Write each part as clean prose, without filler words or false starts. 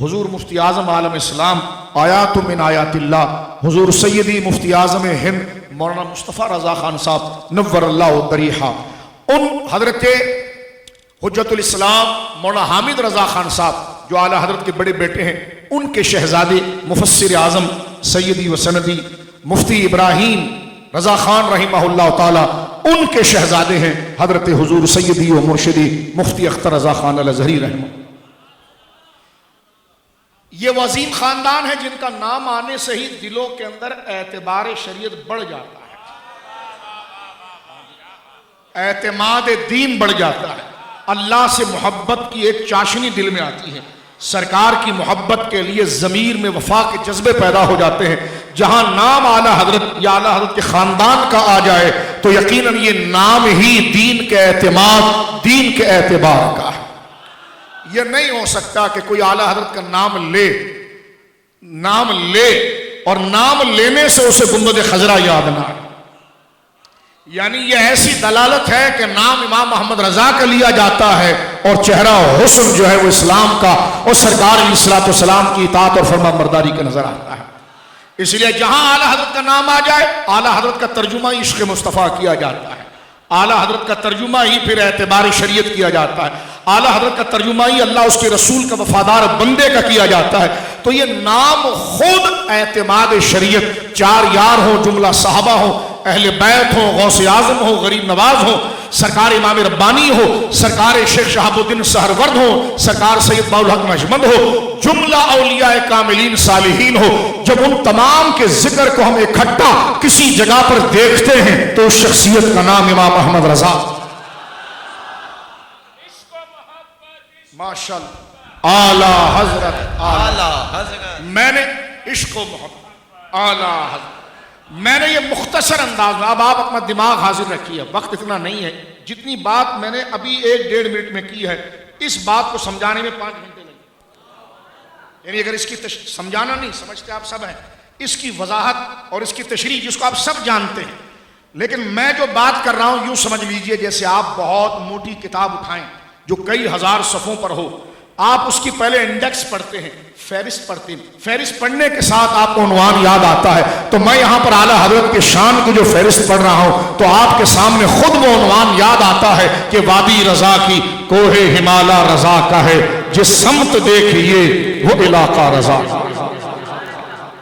حضور مفتی اعظم عالم اسلام آیات من آیات اللہ، حضور سیدی مفتی اعظم ہند مولانا مصطفیٰ رضا خان صاحب نور اللہ ضریحہ، ان حضرت حجت الاسلام مولانا حامد رضا خان صاحب جو اعلیٰ حضرت کے بڑے بیٹے ہیں، ان کے شہزادے مفسر اعظم سیدی و سندی مفتی ابراہیم رضا خان رحمہ اللہ تعالی، ان کے شہزادے ہیں حضرت حضور سیدی و مرشدی مفتی اختر رضا خان الازہری رحمہ۔ یہ وہ عظیم خاندان ہے جن کا نام آنے سے ہی دلوں کے اندر اعتبار شریعت بڑھ جاتا ہے، اعتماد دین بڑھ جاتا ہے، اللہ سے محبت کی ایک چاشنی دل میں آتی ہے، سرکار کی محبت کے لیے ضمیر میں وفا کے جذبے پیدا ہو جاتے ہیں۔ جہاں نام اعلیٰ حضرت یا اعلیٰ حضرت کے خاندان کا آ جائے تو یقیناً یہ نام ہی دین کے اعتماد، دین کے اعتبار کا ہے۔ یہ نہیں ہو سکتا کہ کوئی اعلیٰ حضرت کا نام لے اور نام لینے سے اسے گنبد خضرا یاد نہ آئے، یعنی یہ ایسی دلالت ہے کہ نام امام محمد رضا کا لیا جاتا ہے اور چہرہ حسن جو ہے وہ اسلام کا اور سرکار علیہ الصلوۃ والسلام کی اطاعت اور فرما برداری کا نظر آتا ہے۔ اس لیے جہاں اعلیٰ حضرت کا نام آ جائے اعلیٰ حضرت کا ترجمہ عشق مصطفیٰ کیا جاتا ہے، اعلیٰ حضرت کا ترجمہ ہی پھر اعتبار شریعت کیا جاتا ہے، اعلیٰ حضرت کا ترجمہ ہی اللہ اس کے رسول کا وفادار بندے کا کیا جاتا ہے۔ تو یہ نام خود اعتماد شریعت، چار یار ہوں، جملہ صحابہ ہوں، اہل بیت ہوں، غوث اعظم ہو، غریب نواز ہو، سرکار امام ربانی ہو، سرکار شیخ شہاب الدین سہرورد ہو، سرکار سید باؤ الحق نجمند ہو، جملہ اولیاء کاملین صالحین ہو، جب ان تمام کے ذکر کو ہم اکٹھا کسی جگہ پر دیکھتے ہیں تو اس شخصیت کا نام امام احمد رضا۔ ماشاءاللہ اعلیٰ حضرت، میں نے عشق و محبت اعلیٰ حضرت، میں نے یہ مختصر انداز میں، اب آپ اپنا دماغ حاضر رکھیے، وقت اتنا نہیں ہے، جتنی بات میں نے ابھی 1-1.5 منٹ میں کی ہے اس بات کو سمجھانے میں 5 گھنٹے لگے، یعنی اگر اس کی سمجھانا نہیں سمجھتے آپ سب ہیں، اس کی وضاحت اور اس کی تشریح جس کو آپ سب جانتے ہیں، لیکن میں جو بات کر رہا ہوں یوں سمجھ لیجئے جیسے آپ بہت موٹی کتاب اٹھائیں جو کئی ہزار صفحوں پر ہو، آپ اس کی پہلے انڈیکس پڑھتے ہیں، فہرست پڑھتے ہیں، فہرست پڑھنے کے ساتھ آپ کو عنوان یاد آتا ہے، تو میں یہاں پر اعلیٰ حضرت کے شان کی جو فہرست پڑھ رہا ہوں تو آپ کے سامنے خود وہ عنوان یاد آتا ہے کہ وادی رضا کی کوہ ہمالا رضا کا ہے، جس سمت دیکھیے وہ علاقہ رضا۔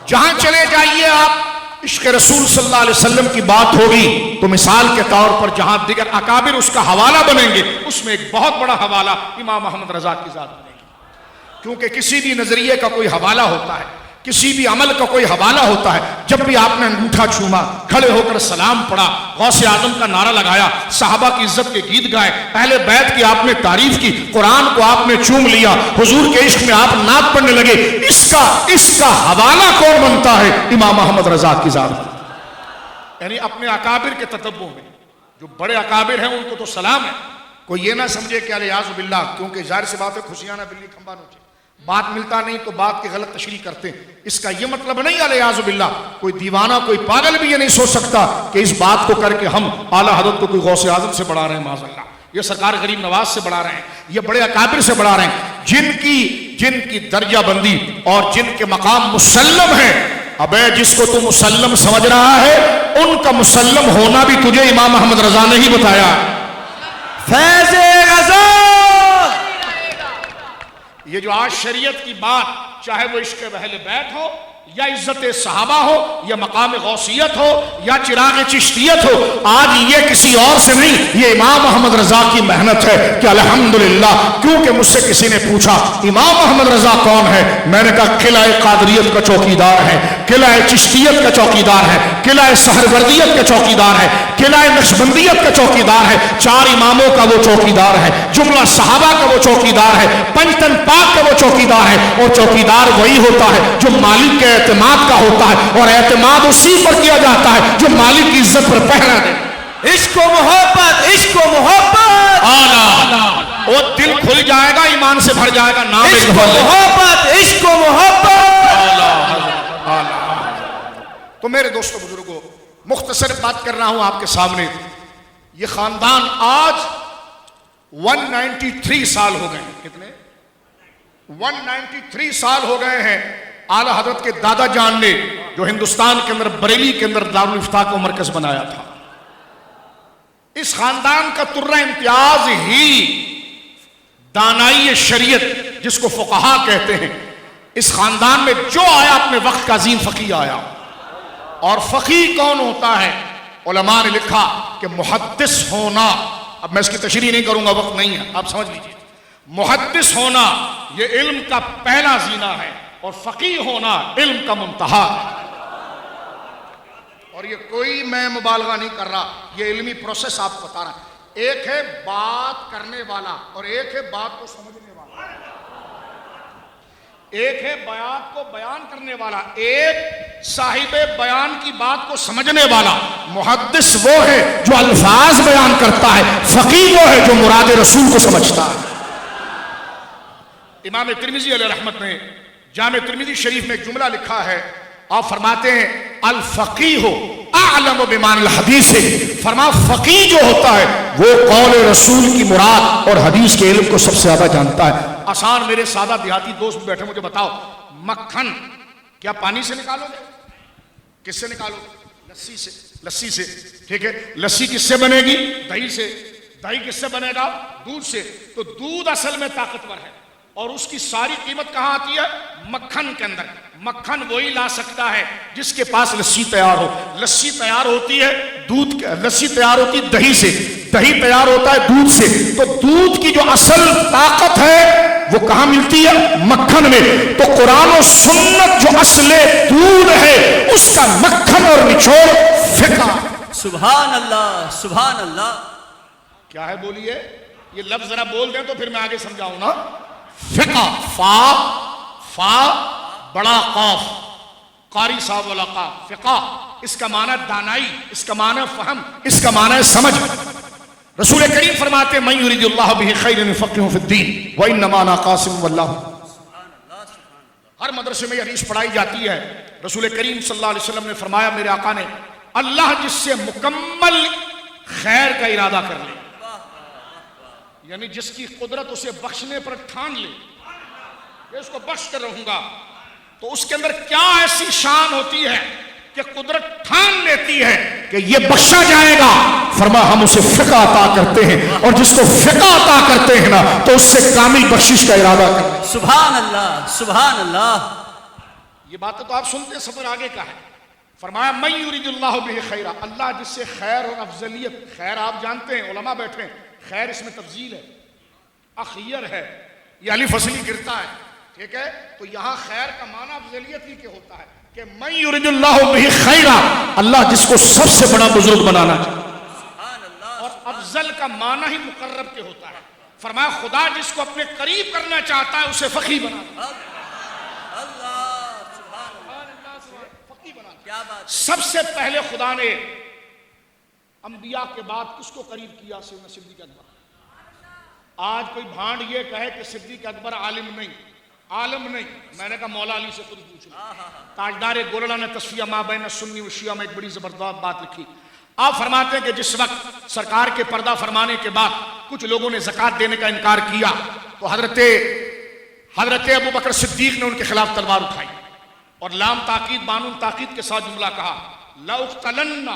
جہاں چلے جائیے آپ عشق رسول صلی اللہ علیہ وسلم کی بات ہوگی تو مثال کے طور پر جہاں دیگر اکابر اس کا حوالہ بنیں گے اس میں ایک بہت بڑا حوالہ امام احمد رضا کی ذات بنے گی، کیونکہ کسی بھی نظریے کا کوئی حوالہ ہوتا ہے، کسی بھی عمل کا کوئی حوالہ ہوتا ہے۔ جب بھی آپ نے انگوٹھا چھوما، کھڑے ہو کر سلام پڑھا، غوث اعظم کا نعرہ لگایا، صحابہ کی عزت کے گیت گائے، اہل بیت کی آپ نے تعریف کی، قرآن کو آپ نے چوم لیا، حضور کے عشق میں آپ نعت پڑھنے لگے، اس کا حوالہ کون بنتا ہے؟ امام احمد رضا کی ذات۔ یعنی اپنے اکابر کے تتبع میں جو بڑے اکابر ہیں ان کو تو سلام ہے، کوئی یہ نہ سمجھے کہ الیاذ باللہ، کیونکہ ظاہر سی بات ہے خوشیاں نہ بلی کھمبا نوچے، بات ملتا نہیں تو بات کی غلط تشریح کرتے ہیں، اس کا یہ مطلب نہیں الیاذ باللہ، کوئی دیوانہ کوئی پاگل بھی یہ نہیں سوچ سکتا کہ اس بات کو کر کے ہم اعلیٰ حضرت کو کوئی غوث اعظم سے بڑھا رہے ہیں، معاذ اللہ، یہ سرکار غریب نواز سے بڑھا رہے ہیں، یہ بڑے اکابر سے بڑھا رہے ہیں، جن کی درجہ بندی اور جن کے مقام مسلم ہے۔ ابے جس کو تو مسلم سمجھ رہا ہے ان کا مسلم ہونا بھی تجھے امام احمد رضا نے ہی بتایا۔ فیض غزا، یہ جو آج شریعت کی بات، چاہے وہ عشق اہل بیت ہو یا عزت صحابہ ہو یا مقام غوثیت ہو یا چراغ چشتیت ہو، آج یہ کسی اور سے نہیں، یہ امام احمد رضا کی محنت ہے کہ الحمدللہ، کیونکہ مجھ سے کسی نے پوچھا امام احمد رضا کون ہے، میں نے کہا قلعہ قادریت کا چوکیدار ہے، قلعہ چشتیت کا چوکیدار ہے، قلعہ سہروردیت کا چوکیدار ہے، قلعہ نقشبندیت کا چوکیدار ہے، 4 اماموں کا وہ چوکیدار ہے، جملہ صحابہ کا وہ چوکیدار ہے، پنجتن پاک کا وہ چوکیدار ہے، اور چوکیدار وہی ہوتا ہے جو مالک کے اعتماد کا ہوتا ہے، اور اعتماد اسی پر کیا جاتا ہے جو مالک کی عزت پر پہرا دے۔ عشق و محبت، عشق و محبت، آلہ وہ دل کھل جائے گا، ایمان سے بھر جائے گا، نام عشق و محبت، عشق و محبت۔ تو میرے دوستو بزرگوں، مختصر بات کر رہا ہوں آپ کے سامنے، یہ خاندان آج 193 سال ہو گئے، کتنے 193 سال ہو گئے ہیں اعلی حضرت کے دادا جان نے جو ہندوستان کے اندر بریلی کے اندر دارالفتاح کو مرکز بنایا تھا. اس خاندان کا ترہ امتیاز ہی دانائی شریعت جس کو فقہا کہتے ہیں، اس خاندان میں جو آیا اپنے وقت کا عظیم فقیہ آیا. اور فقیہ کون ہوتا ہے؟ علماء نے لکھا کہ محدث ہونا، اب میں اس کی تشریح نہیں کروں گا، وقت نہیں ہے، آپ سمجھ لیجیے. محدث ہونا یہ علم کا پہلا زینہ ہے، اور فقیہ ہونا علم کا منتہا ہے. اور یہ کوئی میں مبالغہ نہیں کر رہا، یہ علمی پروسیس آپ کو بتا رہا ہے. ایک ہے بات کرنے والا اور ایک ہے بات کو سمجھنے والا. ایک ہے بات کو بیان کرنے والا، ایک صاحب بیان کی بات کو سمجھنے والا. محدث وہ ہے جو الفاظ بیان کرتا ہے، فقیہ وہ ہے جو مراد رسول کو سمجھتا ہے. امام ترمذی علیہ رحمت نے جامع ترمذی شریف میں ایک جملہ لکھا ہے، آپ فرماتے ہیں الفقیہ اعلم بمعنی الحدیث. فرما فقیہ جو ہوتا ہے وہ قول رسول کی مراد اور حدیث کے علم کو سب سے زیادہ جانتا ہے. آسان میرے سادہ دیہاتی دوست بیٹھے مجھے بتاؤ، مکھن کیا پانی سے نکالو گے؟ کس سے نکالو گے؟ لسی سے. لسی سے، ٹھیک ہے. لسی کس سے بنے گی؟ دہی سے. دہی کس سے بنے گا؟ دودھ سے. تو دودھ اصل میں طاقتور ہے اور اس کی ساری قیمت کہاں آتی ہے؟ مکھن کے اندر. مکھن وہی لا سکتا ہے جس کے پاس لسی تیار ہو. لسی تیار ہوتی ہے دودھ، لسی تیار ہوتی ہے دہی سے، دہی تیار ہوتا ہے دودھ سے. تو دودھ کی جو اصل طاقت ہے وہ کہاں ملتی ہے؟ مکھن میں. تو قرآن و سنت جو اصل دودھ ہے اس کا مکھن اور نچوڑ فقہ. سبحان اللہ، سبحان اللہ. کیا ہے بولیے؟ یہ لفظ ذرا بول دیں تو پھر میں آگے سمجھاؤں نا. فقہ، فا بڑا قاف، قاری صاحب والا قاف. فقہ اس کا معنی دانائی، اس کا معنی فہم، اس کا معنی سمجھ. رسول کریم فرماتے ہیں من یرید اللہ بہ خیرا یفقہہ فی الدین وانما انا قاسم واللہ. ہر مدرسے میں یہ حدیث پڑھائی جاتی ہے. رسول کریم صلی اللہ علیہ وسلم نے فرمایا، میرے آقا نے، اللہ جس سے مکمل خیر کا ارادہ کر لے، یعنی جس کی قدرت اسے بخشنے پر ٹھان لے کہ اس کو بخش کر رہوں گا، تو اس کے اندر کیا ایسی شان ہوتی ہے کہ قدرت ٹھان لیتی ہے کہ یہ بخشا جائے گا. فرما ہم اسے فقہ عطا کرتے ہیں، اور جس کو فقہ عطا کرتے ہیں نا تو اس سے کامل بخشش کا ارادہ کرتے ہیں. سبحان اللہ، سبحان اللہ. یہ باتیں تو آپ سنتے ہیں، سفر آگے کا ہے. فرمایا من یرید اللہ بہ خیرا، اللہ جس سے خیر اور افضلیت، خیر آپ جانتے ہیں، علماء بیٹھے ہیں، خیر اس میں تفضیل ہے، اخیر ہے، یہ الف اصلی گرتا ہے، ٹھیک ہے. تو یہاں خیر کا معنی افضلیت ہی کے ہوتا ہے کہ من یرید اللہ بہ خیرا، اللہ جس کو سب سے بڑا بزرگ بنانا چاہتا، اور افضل کا معنی ہی مقرب کے ہوتا ہے. فرمایا خدا جس کو اپنے قریب کرنا چاہتا ہے اسے فقیہ بناتا ہے. سب سے پہلے خدا نے انبیاء کے بعد کس کو قریب کیا؟ سیدنا صدیق اکبر. آج کوئی بھانڈ یہ کہے کہ صدیق اکبر عالم نہیں، عالم نہیں، میں نے کہا مولا علی سے خود پوچھ لیں. تاجدار گولڑا نے تصفیہ ما بین سنی و شیعہ میں ایک بڑی زبردست بات لکھی. آپ فرماتے ہیں کہ جس وقت سرکار کے پردہ فرمانے کے بعد کچھ لوگوں نے زکوٰۃ دینے کا انکار کیا تو حضرت ابو بکر صدیق نے ان کے خلاف تلوار اٹھائی اور لام تاکید بانون تاکید کے ساتھ جملہ کہا، لَأُقْتَلَنَّ،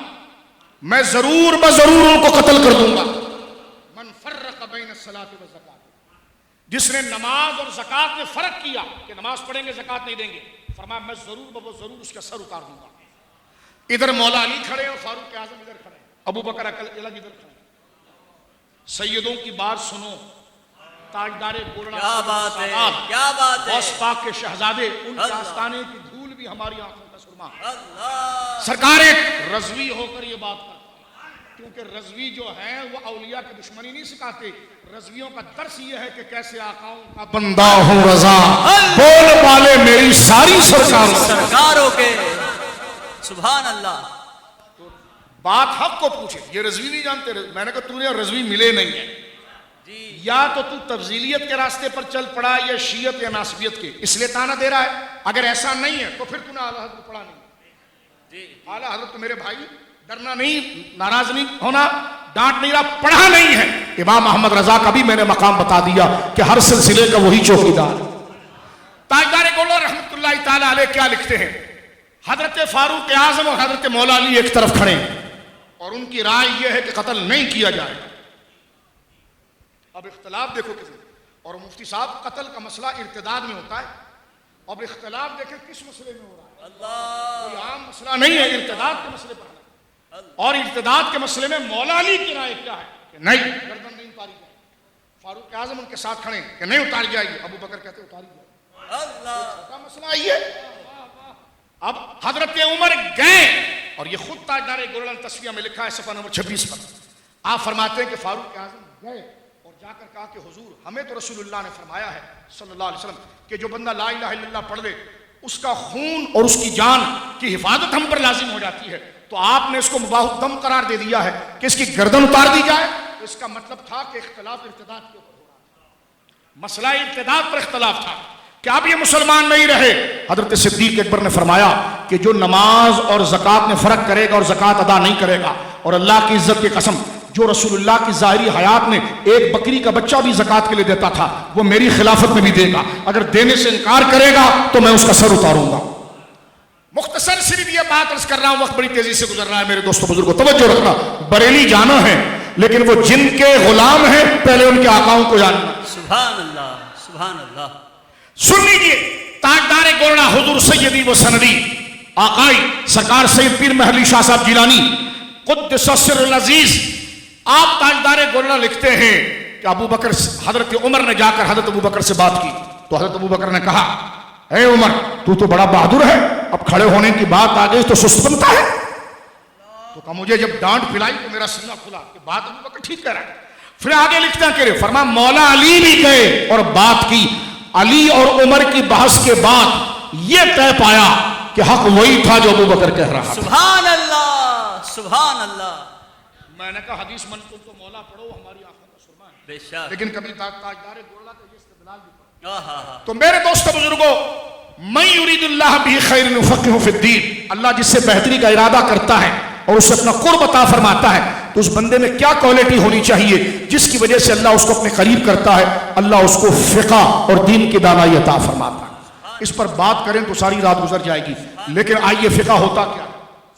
میں ضرور بضرور ان کو قتل کر دوں گا. من فرق بین الصلاۃ والزکوٰۃ، جس نے نماز اور زکوٰۃ میں فرق کیا کہ نماز پڑھیں گے زکوٰۃ نہیں دیں گے، فرمایا میں ضرور اس کا سر اتار دوں گا. ادھر مولا علی کھڑے اور فاروق اعظم ادھر کھڑے، ابو بکر الگ ادھر کھڑے. سیدوں کی بات سنو، تاجدار گولڑا، کیا بات ہے، کیا بات ہے، غوث پاک کے شہزادے، ان کے آستانے کی دھول بھی ہماری آنکھوں کا سرما. سرکار ایک رضوی ہو کر یہ بات کرتے ہیں، کیونکہ رضوی جو ہیں وہ اولیاء کی دشمنی نہیں سکھاتے. رضویوں کا درس یہ ہے کہ کیسے آقاؤں کا بندہ ہوں رضا، بول والے میری ساری سرکاروں کے. سبحان اللہ. بات حق کو پوچھے، یہ رضوی نہیں جانتے. میں نے کہا تو نے رضوی ملے نہیں ہیں، یا تو تفضیلیت کے راستے پر چل پڑا یا شیعت یا ناسبیت کے، اس لیے تانا دے رہا ہے. اگر ایسا نہیں ہے تو پھر تو نے اعلیٰ حضرت پڑھا نہیں. اعلیٰ حضرت تو میرے بھائی، ڈرنا نہیں، ناراض نہیں ہونا، ڈانٹ نہیں رہا، پڑھا نہیں ہے. امام محمد رضا کا بھی میں نے مقام بتا دیا کہ ہر سلسلے کا وہی چوکیدار. تاجدار گولڑا رحمۃ اللہ تعالی علیہ کیا لکھتے ہیں؟ حضرت فاروق اعظم اور حضرت مولا علی ایک طرف کھڑے اور ان کی رائے یہ ہے کہ قتل نہیں کیا جائے. اب اختلاف دیکھو کسی، اور مفتی صاحب قتل کا مسئلہ ارتداد میں ہوتا ہے، اب اختلاف دیکھیں کس مسئلے میں ہو رہا ہے. کوئی عام مسئلہ نہیں ہے، ارتداد کے مسئلے پر ہے. اور ارتداد کے مسئلے میں مولا علی کی رائے کیا ہے کہ نہیں، گردن نہیں اتاری جائے. فاروق اعظم ان کے ساتھ کھڑے کہ نہیں اتاری جائے گی. ابو بکر کہتے اتاری جائے. چھوٹا مسئلہ یہ ہے. اب حضرت عمر گئے، اور یہ خود تاجدار گولڑا نے تصفیہ میں لکھا ہے صفحہ نمبر 26 پر. آپ فرماتے ہیں کہ فاروق اعظم گئے اور جا کر کہا کہ حضور ہمیں تو رسول اللہ نے فرمایا ہے صلی اللہ علیہ وسلم کہ جو بندہ لا الہ الا اللہ پڑھ لے اس کا خون اور اس کی جان کی حفاظت ہم پر لازم ہو جاتی ہے. تو آپ نے اس کو مباح الدم قرار دے دیا ہے کہ اس کی گردن اتار دی جائے. تو اس کا مطلب تھا کہ اختلاف ارتداد کے اوپر ہو رہا تھا، مسئلہ ارتداد پر اختلاف تھا کہ اب یہ مسلمان نہیں رہے. حضرت صدیق اکبر نے فرمایا کہ جو نماز اور زکوٰۃ میں فرق کرے گا اور زکوٰۃ ادا نہیں کرے گا، اور اللہ کی عزت کی قسم جو رسول اللہ کی ظاہری حیات میں ایک بکری کا بچہ بھی زکوٰۃ کے لیے دیتا تھا وہ میری خلافت میں بھی دے گا. اگر دینے سے انکار کرے گا تو میں اس کا سر اتاروں گا. مختصر صرف یہ بات عرض کر رہا ہوں، وقت بڑی تیزی سے گزر رہا ہے میرے دوستوں بزرگوں، توجہ رکھنا. بریلی جانا ہے لیکن وہ جن کے غلام ہیں پہلے ان کے آقاؤں کو جاننا. سبحان اللہ، سبحان اللہ. سن لیجیے، تاجدار گولڑا حضور سیدی و سندی آقائی سرکار سید پیر محلی شاہ صاحب جیلانی قدس سر العزیز، آپ تاجدار گولڑا لکھتے ہیں کہ ابو بکر، حضرت عمر نے جا کر حضرت ابو بکر سے بات کی تو حضرت ابو بکر نے کہا اے عمر تو بڑا بہادر ہے، اب کھڑے ہونے کی بات آ گئی تو سست بنتا ہے. تو کہا مجھے جب ڈانٹ پھلائی تو میرا سینہ کھلا کہ بات ابو بکر ٹھیک کہہ رہا ہے. پھر آگے لکھتے ہیں کہ فرمایا مولا علی بھی گئے اور بات کی. علی اور عمر کی بحث کے بعد یہ طے پایا کہ حق وہی تھا جو ابو بکر کہہ رہا تھا. سبحان اللہ، سبحان اللہ. میں نے کہا حدیث منقول تو مولا پڑھو ہماری آنکھوں کا سرما ہے، بے شک. لیکن کبھی تاجدار گولڑا کا یہ استدلال بھی پڑھو. آہا. تو میرے دوستو بزرگوں، من یرید اللہ بہ خیر یفقہہ فی الدین، اللہ جس سے بہتری کا ارادہ کرتا ہے اور اسے اپنا قرب عطا فرماتا ہے تو اس بندے میں کیا کوالٹی ہونی چاہیے جس کی وجہ سے اللہ اس کو اپنے قریب کرتا ہے؟ اللہ اس کو فقہ اور دین کی دانائی عطا فرماتا ہے. اس پر بات کریں تو ساری رات گزر جائے گی، لیکن آئیے فقہ ہوتا کیا؟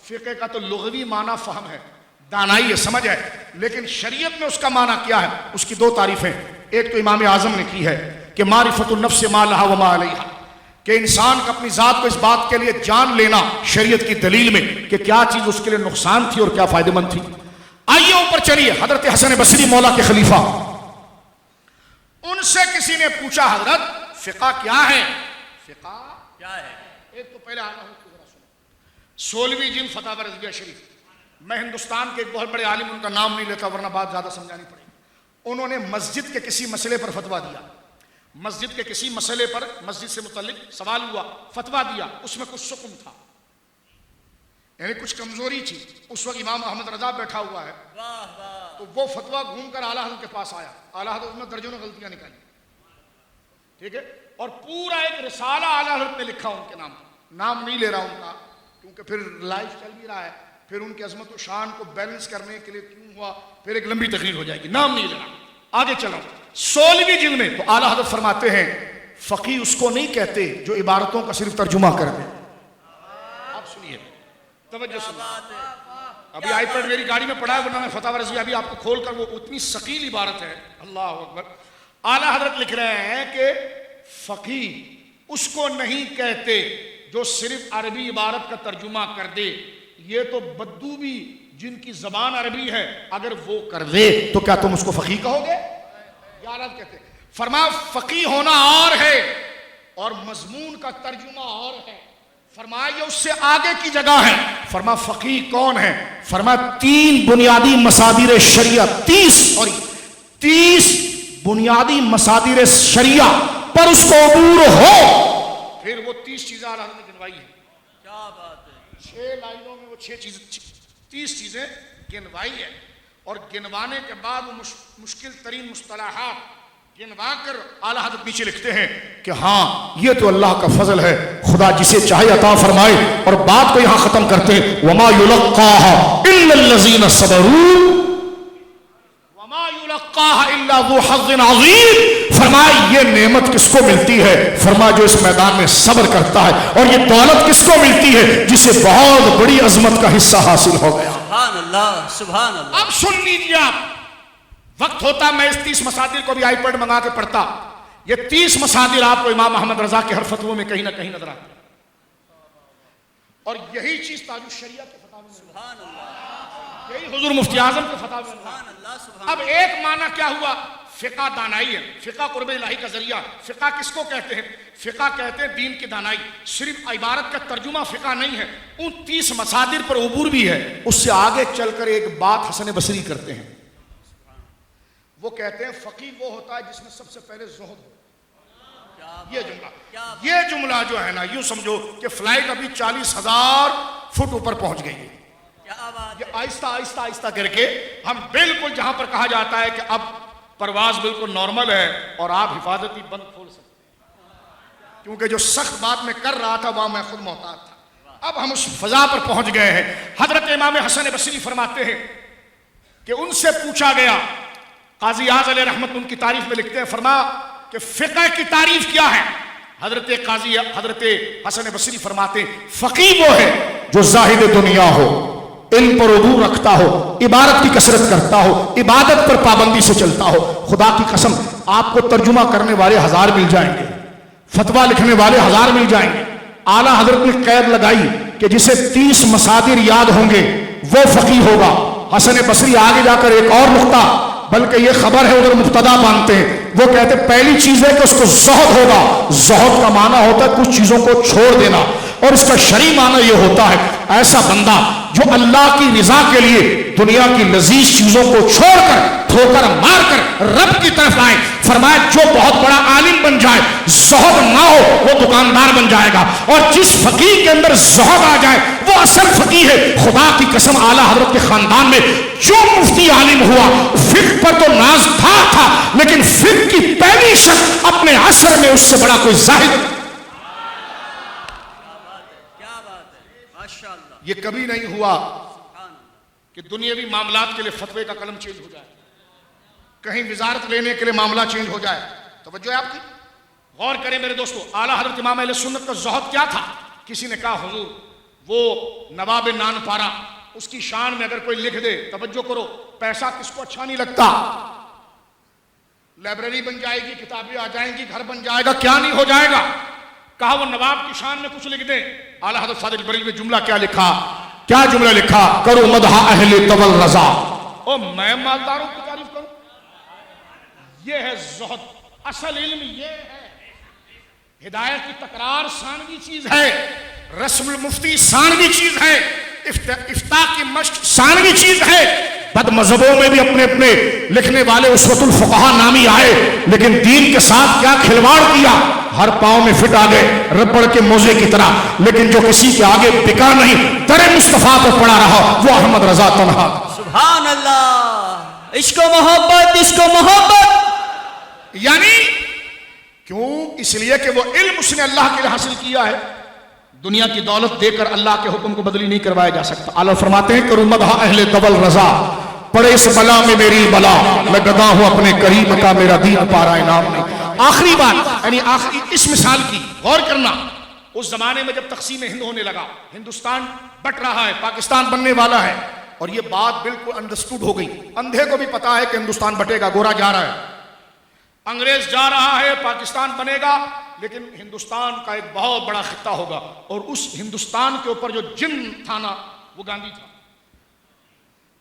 فقہ کا تو لغوی معنی فہم ہے، دانائی ہے، سمجھ ہے، لیکن شریعت میں اس کا معنی کیا ہے؟ اس کی دو تعریفیں. ایک تو امام اعظم نے کی ہے کہ معرفت النفس ما لہا وما علیہا، کہ انسان کو اپنی ذات کو اس بات کے لیے جان لینا شریعت کی دلیل میں کہ کیا چیز اس کے لیے نقصان تھی اور کیا فائدہ مند تھی. آئیے اوپر چلیے. حضرت حسن بصری مولا کے خلیفہ، ان سے کسی نے پوچھا حضرت فقہ کیا ہے؟ فقہ کیا ہے؟ ایک تو پہلے آنا ہو 16ویں جلد فتاوی رضویہ شریف. میں ہندوستان کے ایک بہت بڑے عالم، ان کا نام نہیں لیتا ورنہ بات زیادہ سمجھانی پڑے گی، انہوں نے مسجد کے کسی مسئلے پر فتویٰ دیا. مسجد کے کسی مسئلے پر مسجد سے متعلق سوال ہوا، فتویٰ دیا، اس میں کچھ سکم تھا، یعنی کچھ کمزوری تھی. اس وقت امام احمد رضا بیٹھا ہوا ہے، تو وہ فتویٰ گھوم کر اعلیٰ حضرت کے پاس آیا. اعلیٰ حضرت میں درجنوں غلطیاں نکالی، ٹھیک ہے، اور پورا ایک رسالہ اعلیٰ حضرت نے لکھا ان کے نام نہیں لے رہا ان کا کیونکہ پھر لائف چل بھی رہا ہے، پھر ان کی عظمت و شان کو بیلنس کرنے کے لیے کیوں ہوا، پھر ایک لمبی تقریر ہو جائے گی، نام نہیں لے رہا. آگے چلو 16ویں جلد میں تو اعلیٰ حضرت فرماتے ہیں فقیہ اس کو نہیں کہتے جو عبارتوں کا صرف ترجمہ کر دے. آپ سنیے، توجہ سنیے. ابھی آئی پیڈ میری گاڑی میں پڑا ہے ورنہ میں فتاوی رضویہ ابھی آپ کو کھول کر، وہ اتنی ثقیل عبارت ہے، اللہ اکبر. اعلیٰ حضرت لکھ رہے ہیں کہ فقیہ اس کو نہیں کہتے جو صرف عربی عبارت کا ترجمہ کر دے. یہ تو بدو بھی جن کی زبان عربی ہے اگر وہ کر دے تو کیا تم اس کو فقیہ کہو گے؟ یارت کہتے ہیں. فرمایا فقیہ ہونا اور ہے اور مضمون کا ترجمہ اور ہے. فرمایا یہ اس سے آگے کی جگہ ہے. فرمایا فقیہ کون ہے؟ فرمایا 3 بنیادی مصادر شریعت، 30 بنیادی مصادر شریعہ پر اس کو عبور ہو. پھر وہ 30 چیزیں اعلیٰ حضرت نے گنوائی ہیں. کیا بات ہے؟ 6 لائنوں میں وہ 30 چیزیں گنوائی ہے، اور گنوانے کے بعد وہ مشکل ترین مصطلحات گنوا کر اعلیٰ حضرت نیچے لکھتے ہیں کہ ہاں یہ تو اللہ کا فضل ہے، خدا جسے چاہے عطا فرمائے. اور بات کو یہاں ختم کرتے وما یلقاها الا الذین صبروا، وما یلقاها الا ذو حظ عظیم، فرمایا یہ نعمت کس کو ملتی ہے؟ فرمایا جو اس میدان میں صبر کرتا ہے. اور یہ دولت کس کو ملتی ہے؟ جسے بہت بڑی عظمت کا حصہ حاصل ہو گیا. سبحان اللہ سبحان اللہ. اب سن لیجیے آپ، وقت ہوتا میں اس 30 مصادر کو بھی آئی پیڈ منگا کے پڑھتا. یہ 30 مصادر آپ کو امام احمد رضا کے ہر فتووں میں کہیں نہ کہیں نظر آتی ہے، اور یہی چیز تاج الشریعہ کے فتاوی میں، سبحان اللہ یہی حضور مفتی اعظم کے فتاوی میں. سبحان اللہ سبحان اب ایک معنی کیا ہوا؟ فقہ دانائی ہے، فقہ قرب الہی کا ذریعہ. فقہ کس کو کہتے ہیں؟ فقہ کہتے ہیں دین کی دانائی. صرف عبارت کا ترجمہ فقہ نہیں ہے، ان 30 مصادر پر عبور بھی ہے. اس سے آگے چل کر ایک بات حسن بصری کرتے ہیں، وہ کہتے ہیں فقیہ وہ ہوتا ہے جس میں سب سے پہلے زہد ہو. یہ جملہ جو ہے نا، یوں سمجھو کہ فلائٹ ابھی 40,000 فٹ اوپر پہنچ گئی ہے. یہ آہستہ آہستہ آہستہ کر کے ہم بالکل جہاں پر کہا جاتا ہے کہ اب پرواز بالکل نارمل ہے اور آپ حفاظتی بند کھول سکتے ہیں، کیونکہ جو سخت بات میں کر رہا تھا وہاں میں خود محتاط تھا. اب ہم اس فضا پر پہنچ گئے ہیں. حضرت امام حسن بصری فرماتے ہیں کہ ان سے پوچھا گیا، قاضی اعظم علیہ رحمت ان کی تعریف میں لکھتے ہیں، فرمایا کہ فقہ کی تعریف کیا ہے؟ حضرت حسن بصری فرماتے ہیں فقیہ وہ ہے جو زاہد دنیا ہو، علم پر عبور رکھتا ہو، عبادت کی کثرت کرتا ہو، عبادت پر پابندی سے چلتا ہو. خدا کی قسم آپ کو ترجمہ کرنے والے 1000 مل جائیں گے، فتویٰ لکھنے والے 1000 مل جائیں گے. اعلیٰ حضرت نے قید لگائی کہ جسے 30 مصادر یاد ہوں گے وہ فقیہ ہوگا. حسن بصری آگے جا کر ایک اور نقطہ، بلکہ یہ خبر ہے ادھر مبتدا مانتے ہیں، وہ کہتے ہیں پہلی چیز ہے کہ اس کو زہد ہوگا. زہد کا معنی ہوتا ہے کچھ چیزوں کو چھوڑ دینا، اور اس کا شرعی معنی یہ ہوتا ہے ایسا بندہ جو اللہ کی رضا کے لیے دنیا کی لذیذ چیزوں کو چھوڑ کر ٹھوکر مار کر رب کی طرف آئے. فرمایا جو بہت بڑا عالم بن جائے زہد نہ ہو وہ دکاندار بن جائے گا، اور جس فقیر کے اندر زہد آ جائے وہ اصل فقیر ہے. خدا کی قسم اعلیٰ حضرت کے خاندان میں جو مفتی عالم ہوا فقہ پر تو ناز تھا لیکن فقہ کی پہلی شخص اپنے عصر میں اس سے بڑا کوئی زاہد. یہ کبھی نہیں ہوا کہ دنیاوی معاملات کے لیے فتوے کا قلم چینج ہو جائے، کہیں وزارت لینے کے لیے معاملہ چینج ہو جائے. توجہ ہے آپ کی؟ غور کریں میرے دوستو. اعلیٰ حضرت امام اہل سنت کا زہد کیا تھا؟ کسی نے کہا حضور وہ نواب نان پارا، اس کی شان میں اگر کوئی لکھ دے، توجہ کرو، پیسہ کس کو اچھا نہیں لگتا؟ لائبریری بن جائے گی، کتابیں آ جائیں گی، گھر بن جائے گا، کیا نہیں ہو جائے گا؟ کہا وہ نواب کی شان میں کچھ لکھ دیں. اعلیٰ حضرت صادق بریلوی میں جملہ کیا لکھا؟ کیا جملہ لکھا؟ کرو مدح اہل طول رضا. او میں مالداروں کی تعریف کروں؟ یہ ہے زہد. اصل علم یہ ہے، ہدایت کی تکرار ثانوی چیز ہے، رسم المفتی ثانوی چیز ہے، افتاء کی مشق ثانوی چیز ہے. بد مذہبوں میں بھی اپنے اپنے لکھنے والے اسوۃ الفقہا نامی آئے، لیکن دین کے ساتھ کیا کھلواڑ کیا، ہر پاؤں میں فٹ آگئے ربڑ کے موزے کی طرح، لیکن جو کسی کے آگے بکا نہیں، در مصطفیٰ پر پڑا رہا وہ احمد رضا تنہا. سبحان اللہ. عشق و محبت، عشق و محبت. یعنی کیوں؟ اس لیے کہ وہ علم اس نے اللہ کے لیے حاصل کیا ہے. دنیا کی دولت دے کر اللہ کے حکم کو بدلی نہیں کروایا جا سکتا. اعلیٰ فرماتے ہیں کرو مدح اہل طول رضا، پڑے اس بلا میں میری بلا، میں گدا ہوں اپنے کریم کا، میرا دین پارا انعام نہیں. آخری بات، یعنی آخری اس مثال کی غور کرنا. اس زمانے میں جب تقسیم ہند ہونے لگا، ہندوستان بٹ رہا ہے، پاکستان بننے والا ہے، اور یہ بات بالکل انڈرسٹوڈ ہو گئی. اندھے کو بھی پتا ہے کہ ہندوستان بٹے گا، گورا جا رہا ہے، انگریز جا رہا ہے، پاکستان بنے گا، لیکن ہندوستان کا ایک بہت بڑا خطہ ہوگا، اور اس ہندوستان کے اوپر جو جن تھا نا وہ گاندھی تھا.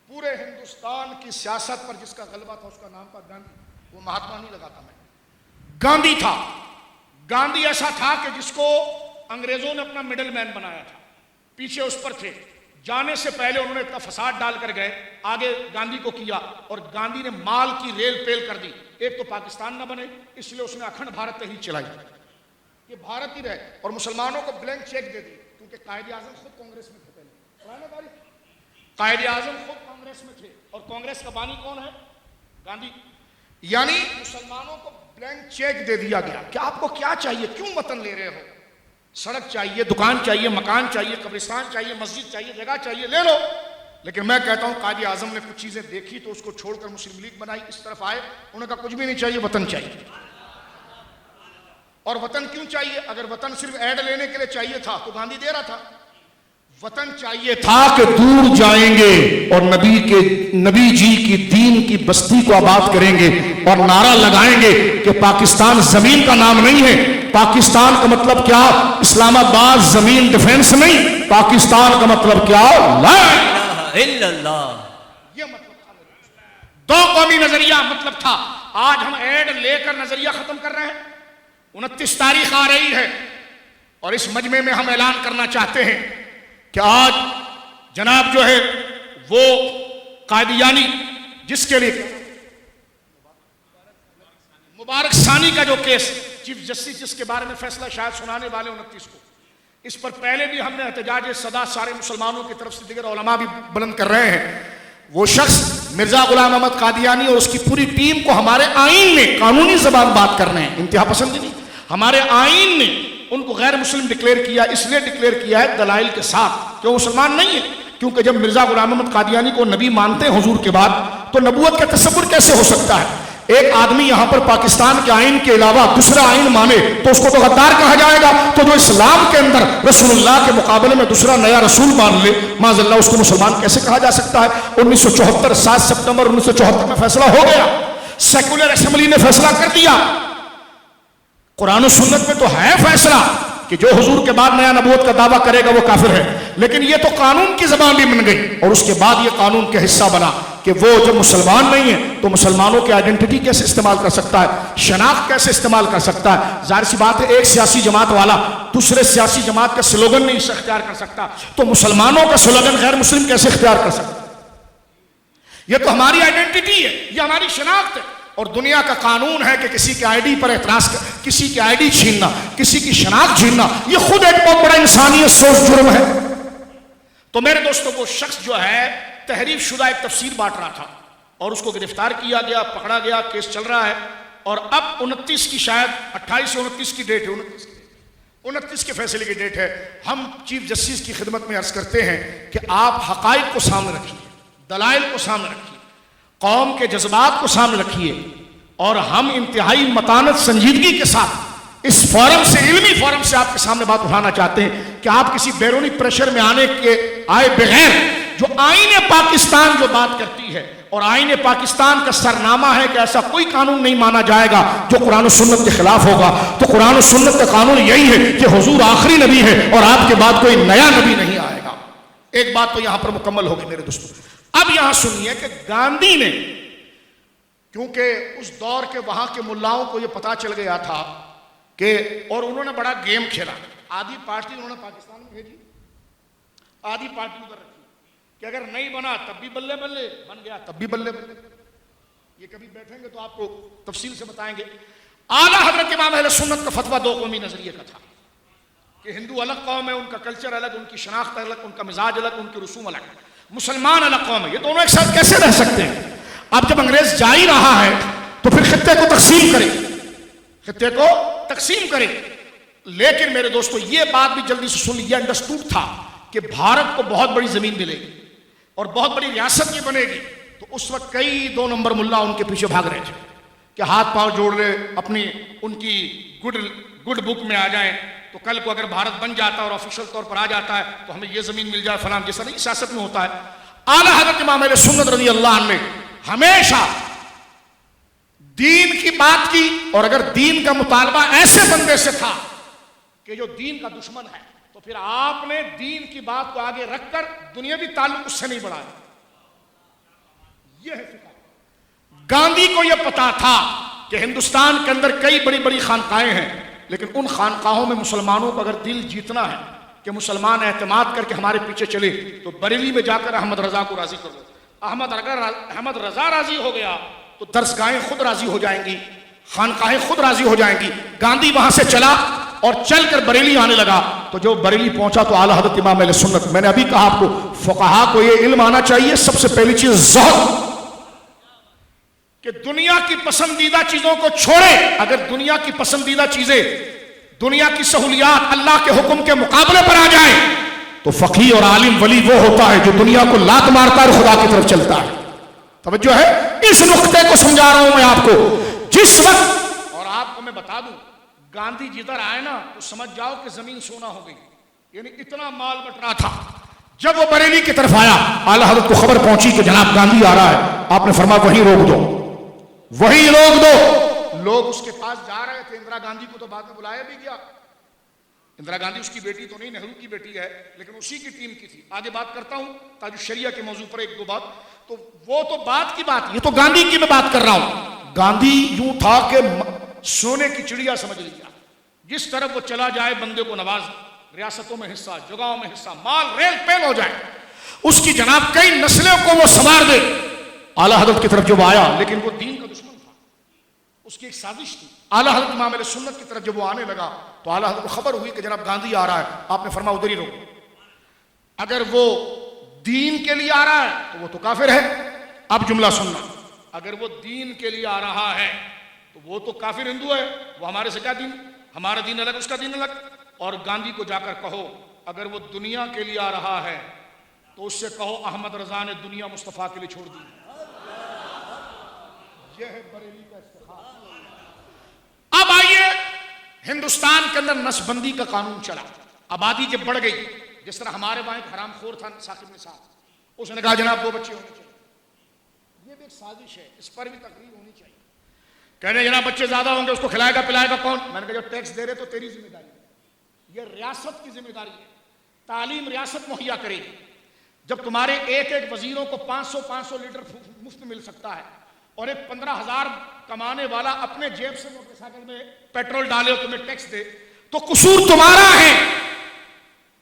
پورے ہندوستان کی سیاست پر جس کا غلبہ تھا اس کا نام تھا گاندھی. وہ مہاتما نہیں لگاتا میں، گاندھی تھا. گاندھی ایسا تھا کہ جس کو انگریزوں نے اپنا مڈل مین بنایا تھا، پیچھے اس پر تھے. جانے سے پہلے انہوں نے اتنا فساد ڈال کر گئے، آگے گاندھی کو کیا، اور گاندھی نے مال کی ریل پیل کر دی. ایک تو پاکستان نہ بنے، اس لیے اس نے اکھنڈ بھارت تحریک چلائی کہ بھارت ہی رہے، اور مسلمانوں کو بلینک چیک دے دی، کیونکہ قائد اعظم خود کانگریس میں تھے. پہلے قائد اعظم خود کانگریس میں تھے، اور کانگریس کا بانی کون ہے؟ گاندھی. یعنی مسلمانوں کو بلینک چیک دے دیا گیا کہ آپ کو کیا چاہیے، کیوں وطن لے رہے ہو؟ سڑک چاہیے، دکان چاہیے، مکان چاہیے، قبرستان چاہیے، مسجد چاہیے، جگہ چاہیے، لے لو. لیکن میں کہتا ہوں قائد اعظم نے کچھ چیزیں دیکھی تو اس کو چھوڑ کر مسلم لیگ بنائی، اس طرف آئے، انہوں نے کہا کچھ بھی نہیں چاہیے، وطن چاہیے۔ اور وطن کیوں چاہیے؟ اگر وطن صرف ایڈ لینے کے لیے چاہیے تھا تو گاندھی دے رہا تھا۔ وطن چاہیے تھا کہ دور جائیں گے اور نبی جی کی دین کی بستی کو آباد کریں گے اور نعرہ لگائیں گے کہ پاکستان زمین کا نام نہیں ہے، پاکستان کا مطلب کیا؟ اسلام آباد زمین ڈیفنس نہیں، پاکستان کا مطلب کیا؟ لا الہ الا اللہ۔ یہ مطلب تھا، دو قومی نظریہ مطلب تھا۔ آج ہم ایڈ لے کر نظریہ ختم کر رہے ہیں۔ 29 تاریخ آ رہی ہے اور اس مجمع میں ہم اعلان کرنا چاہتے ہیں کہ آج جناب جو ہے وہ قادیانی، جس کے لیے مبارک ثانی کا جو کیس چیف جسٹس جس کے بارے میں فیصلہ شاید سنانے والے 29 کو، اس پر پہلے بھی ہم نے احتجاج صدا سارے مسلمانوں کی طرف سے دیگر علماء بھی بلند کر رہے ہیں۔ وہ شخص مرزا غلام احمد قادیانی اور اس کی پوری ٹیم کو ہمارے آئین نے قانونی زبان بات کرنے ہیں، انتہا پسند نہیں، ہمارے آئین نے ان کو غیر مسلم ڈکلیئر کیا، اس لیے ڈکلیئر کیا ہے دلائل کے ساتھ کہ وہ مسلمان نہیں ہے، کیونکہ جب مرزا غلام احمد قادیانی کو نبی مانتے ہیں حضور کے بعد تو نبوت کا تصور کیسے ہو سکتا ہے؟ ایک آدمی یہاں پر پاکستان کے آئین کے علاوہ دوسرا آئین مانے تو اس کو تو غدار کہا جائے گا، تو جو اسلام کے اندر رسول اللہ کے مقابلے میں دوسرا نیا رسول مان لے معاذ اللہ اس کو مسلمان کیسے کہا جا سکتا ہے؟ 1974 7 سپتمبر 1974 میں فیصلہ ہو گیا، سیکولر اسمبلی نے فیصلہ کر دیا۔ قرآن و سنت میں تو ہے فیصلہ کہ جو حضور کے بعد نیا نبوت کا دعویٰ کرے گا وہ کافر ہے، لیکن یہ تو قانون کی زبان بھی بن گئی اور اس کے بعد یہ قانون کا حصہ بنا کہ وہ جب مسلمان نہیں ہے تو مسلمانوں کی آئیڈینٹی کیسے استعمال کر سکتا ہے، شناخت کیسے استعمال کر سکتا ہے؟ ظاہر سی بات ہے ایک سیاسی جماعت والا دوسرے سیاسی جماعت کا سلوگن نہیں اختیار کر سکتا، تو مسلمانوں کا سلوگن غیر مسلم کیسے اختیار کر سکتا؟ یہ تو ہماری آئیڈینٹی ہے، یہ ہماری شناخت ہے، اور دنیا کا قانون ہے کہ کسی کے آئی ڈی پر اعتراض کر، کسی کی آئی ڈی چھیننا، کسی کی شناخت چھیننا، یہ خود ایک بہت بڑا انسانیت سوچ جرم ہے۔ تو میرے دوستو وہ شخص جو ہے تحریف شدہ ایک تفسیر بانٹ رہا تھا اور اس کو گرفتار کیا گیا، پکڑا گیا، کیس چل رہا ہے، اور اب 29 کی شاید 28 یا 29 کی ڈیٹ ہے، 29 کے فیصلے کی ڈیٹ ہے۔ ہم چیف جسٹس کی خدمت میں عرض کرتے ہیں کہ آپ حقائق کو سامنے رکھیے، دلائل کو سامنے رکھیے، قوم کے جذبات کو سامنے رکھیے، اور ہم انتہائی متانت سنجیدگی کے ساتھ اس فورم سے، علمی فورم سے آپ کے سامنے بات اٹھانا چاہتے ہیں کہ آپ کسی بیرونی پریشر میں آئے بغیر جو آئین پاکستان جو بات کرتی ہے، اور آئین پاکستان کا سرنامہ ہے کہ ایسا کوئی قانون نہیں مانا جائے گا جو قرآن و سنت کے خلاف ہوگا، تو قرآن و سنت کا قانون یہی ہے کہ حضور آخری نبی ہے اور آپ کے بعد کوئی نیا نبی نہیں آئے گا۔ ایک بات تو یہاں پر مکمل ہوگی میرے دوستوں۔ اب یہاں سنیے کہ گاندھی نے، کیونکہ اس دور کے وہاں کے ملاؤں کو یہ پتا چل گیا تھا کہ، اور انہوں نے بڑا گیم کھیلا، آدھی پارٹی انہوں نے پاکستان میں بھیجی، آدھی پارٹی ادھر رکھی کہ اگر نہیں بنا تب بھی بلے بلے، بن گیا تب بھی بلے بلے۔ یہ کبھی بیٹھیں گے تو آپ کو تفصیل سے بتائیں گے۔ اعلیٰ حضرت امام اہل سنت کا فتویٰ دو قومی نظریے کا تھا کہ ہندو الگ قوم ہے، ان کا کلچر الگ، ان کی شناخت الگ، ان کا مزاج الگ، ان کے رسوم الگ، مسلمان الگ قوم ہے، یہ دونوں ایک ساتھ کیسے رہ سکتے ہیں؟ اب جب انگریز جا ہی رہا ہے تو پھر خطے کو تقسیم کرے، خطے کو تقسیم کرے۔ لیکن میرے دوستو یہ بات بھی جلدی سے سن لیجیے، انڈرسٹوڈ تھا کہ بھارت کو بہت بڑی زمین ملے گی اور بہت بڑی ریاست یہ بنے گی، تو اس وقت کئی 2 نمبر ملا ان کے پیچھے بھاگ رہے تھے کہ ہاتھ پاؤں جوڑ لے، اپنی ان کی گڈ بک میں آ جائیں، تو کل کو اگر بھارت بن جاتا ہے اور آفیشل طور پر آ جاتا ہے تو ہمیں یہ زمین مل جائے فلاں، جیسا نہیں سیاست میں ہوتا ہے۔ اعلیٰ حضرت امام اہل سنت رضی اللہ عنہ نے ہمیشہ دین کی بات کی، اور اگر دین کا مطالبہ ایسے بندے سے تھا کہ جو دین کا دشمن ہے تو پھر آپ نے دین کی بات کو آگے رکھ کر دنیاوی تعلق اس سے نہیں بڑھایا۔ یہ ہے فکر۔ گاندھی کو یہ پتا تھا کہ ہندوستان کے اندر کئی بڑی بڑی خانقاہیں ہیں، لیکن ان خانقاہوں میں مسلمانوں کو اگر دل جیتنا ہے کہ مسلمان اعتماد کر کے ہمارے پیچھے چلے تو بریلی میں جا کر احمد رضا کو راضی کر دو۔ اگر احمد رضا راضی ہو گیا تو درسگاہیں خود راضی ہو جائیں گی، خانقاہیں خود راضی ہو جائیں گی۔ گاندھی وہاں سے چلا اور چل کر بریلی آنے لگا، تو جو بریلی پہنچا تو اعلیٰ حضرت امام اہل سنت، میں نے ابھی کہا آپ کو فقہا کو یہ علم آنا چاہیے، سب سے پہلی چیز زہد، کہ دنیا کی پسندیدہ چیزوں کو چھوڑے۔ اگر دنیا کی پسندیدہ چیزیں، دنیا کی سہولیات اللہ کے حکم کے مقابلے پر آ جائیں تو فقیہ اور عالم ولی وہ ہوتا ہے جو دنیا کو لات مارتا ہے اور خدا کی طرف چلتا ہے. توجہ ہے, اس نقطے کو سمجھا رہا ہوں میں آپ کو. جس وقت, اور آپ کو میں بتا دوں, گاندھی جدھر آئے نا تو سمجھ جاؤ کہ زمین سونا ہو گئی, یعنی اتنا مال بٹ رہا تھا. جب وہ بریلی کی طرف آیا, اعلیٰ حضرت کو خبر پہنچی کہ جناب گاندھی آ رہا ہے, آپ نے فرمایا وہیں روک دو, وہیں روک دو. لوگ اس کے پاس جا رہے تھے. اندرا گاندھی کو تو بعد میں بلایا بھی گیا. اندرا گاندھی اس کی بیٹی تو نہیں, نہرو کی بیٹی ہے, لیکن اسی کی ٹیم کی تھی. آگے بات کرتا ہوں تاج الشریعہ کے موضوع پر ایک دو بات. تو وہ تو بات کی بات, یہ تو گاندھی کی میں بات کر رہا ہوں. گاندھی یوں تھا کہ سونے کی چڑیا سمجھ لیا, جس طرف وہ چلا جائے بندے کو نواز, ریاستوں میں حصہ, جگہوں میں حصہ, مال ریل پیل ہو جائے, اس کی جناب کئی نسلوں کو وہ سنوار دے. اعلیٰ حضرت کی طرف جب آیا, لیکن وہ دین کا دشمن تھا, اس کی ایک سازش تھی. اعلیٰ حضرت امام علیہ سنت کی طرف جب وہ آنے لگا تو اعلیٰ حضرت کو خبر ہوئی کہ جناب گاندھی آ رہا ہے. آپ نے فرمایا ادھر ہی رکو, اگر وہ دین کے لیے آ رہا ہے تو وہ تو کافر ہے. اب جملہ سننا, اگر وہ دین کے لیے آ رہا ہے تو وہ تو کافر ہندو ہے, وہ ہمارے سے کیا دین, ہمارا دین الگ اس کا دین الگ. اور گاندھی کو جا کر کہو اگر وہ دنیا کے لیے آ رہا ہے تو اس سے کہو احمد رضا نے دنیا مصطفیٰ کے لیے چھوڑ دی. یہ ہے بریلی کا استخاب. اب آئیے, ہندوستان کے اندر نسل بندی کا قانون چلا, آبادی جب بڑھ گئی, جس طرح ہمارے وہاں ایک حرام خور تھا ثاقب نثار, اس نے کہا جناب 2 بچے ہونے چاہیے. یہ بھی ایک سازش ہے, اس پر بھی تقریر ہونی چاہیے. کہنے جناب بچے زیادہ ہوں گے, اس کو کھلائے گا پلائے گا کون؟ میں نے کہا جو ٹیکس دے رہے تو تیری ذمہ داری ہے, یہ ریاست کی ذمہ داری ہے. تعلیم ریاست مہیا کرے گی. جب تمہارے ایک ایک وزیروں کو 500 لیٹر مفت مل سکتا ہے اور ایک 15,000 کمانے والا اپنے جیب سے موٹر سائیکل میں پیٹرول ڈالے اور تمہیں ٹیکس دے, تو قصور تمہارا ہے.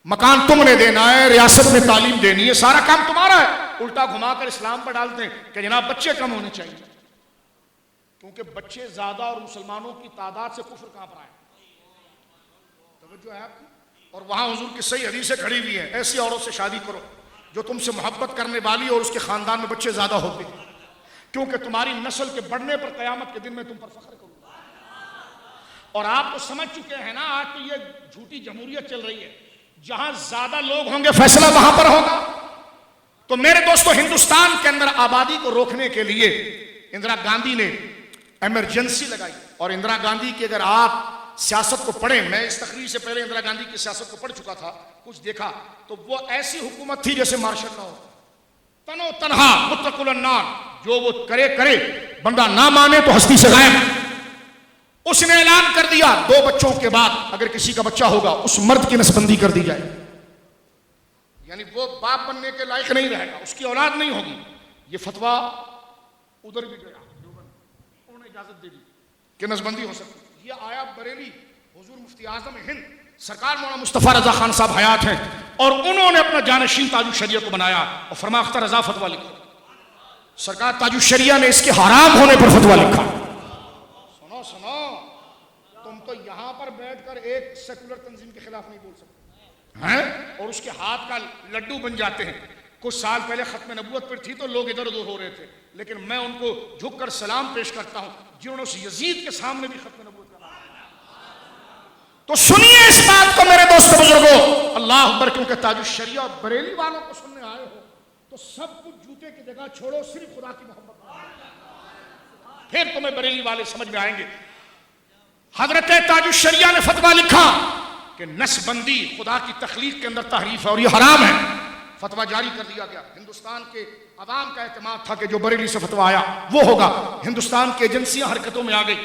مکان تم نے دینا ہے, ریاست میں تعلیم دینی ہے, سارا کام تمہارا ہے. الٹا گھما کر اسلام پر ڈالتے ہیں کہ جناب بچے کم ہونے چاہیے, کیونکہ بچے زیادہ اور مسلمانوں کی تعداد سے کفر کہاں پر آئے. توجہ ہے آپ کی. اور وہاں حضور کی صحیح حدیثیں کھڑی ہوئی ہیں, ایسی عورت سے شادی کرو جو تم سے محبت کرنے والی اور اس کے خاندان میں بچے زیادہ ہوتے ہیں, کیونکہ تمہاری نسل کے بڑھنے پر قیامت کے دن میں تم پر فخر کروں گا. اور آپ تو سمجھ چکے ہیں نا, آج تو یہ جھوٹی جمہوریت چل رہی ہے, جہاں زیادہ لوگ ہوں گے فیصلہ وہاں پر ہوگا. تو میرے دوستو, ہندوستان کے اندر آبادی کو روکنے کے لیے اندرا گاندھی نے ایمرجنسی لگائی. اور اندرا گاندھی کی اگر آپ سیاست کو پڑھیں, میں اس تقریر سے پہلے اندرا گاندھی کی سیاست کو پڑھ چکا تھا, کچھ دیکھا, تو وہ ایسی حکومت تھی جیسے مارشل لا ہو, تنو تنہا مطلق العنان, جو وہ کرے, بندہ نہ مانے تو ہستی سے غائب. اس نے اعلان کر دیا 2 بچوں کے بعد اگر کسی کا بچہ ہوگا اس مرد کی نسبندی کر دی جائے, یعنی وہ باپ بننے کے لائق نہیں رہے گا, اس کی اولاد نہیں ہوگی. یہ فتویٰ ادھر بھی گیا, انہوں نے اجازت دے دی کہ نسبندی ہو سکتی. یہ آیا بریلی, حضور مفتی اعظم ہند سرکار مولانا مصطفیٰ رضا خان صاحب حیات ہیں, اور انہوں نے اپنا جانشین تاج الشریعہ کو بنایا اور فرمایا اختر رضا فتویٰ لکھو. سرکار تاج الشریعہ نے اس کے حرام ہونے پر فتویٰ لکھا. سنو, تم تو یہاں پر بیٹھ کر ایک سیکولر تنظیم کے خلاف نہیں بول سکتے ہیں, اور اس کے ہاتھ کا لڈو بن جاتے ہیں. کچھ سال پہلے ختم نبوت پر تھی تو لوگ ادھر ادھر ہو رہے تھے, لیکن میں ان کو جھک کر سلام پیش کرتا ہوں جنہوں نے اس یزید کے سامنے بھی ختم نبوت. تو سنیے اس بات کو میرے دوستو بزرگوں, اللہ اکبر, کیونکہ تاج الشریعہ بریلی والوں کو سننے آئے ہو تو سب کچھ جوتے کی جگہ چھوڑو, صرف خدا کی محبت کرو, پھر تمہیں بریلی والے سمجھ میں آئیں گے. حضرت تاج الشریعہ نے فتویٰ لکھا کہ نسل بندی خدا کی تخلیق کے اندر تحریف ہے اور یہ حرام ہے. فتویٰ جاری کر دیا گیا. ہندوستان کے عوام کا اعتماد تھا کہ جو بریلی سے فتویٰ آیا وہ ہوگا. ہندوستان کی ایجنسیاں حرکتوں میں آ گئی,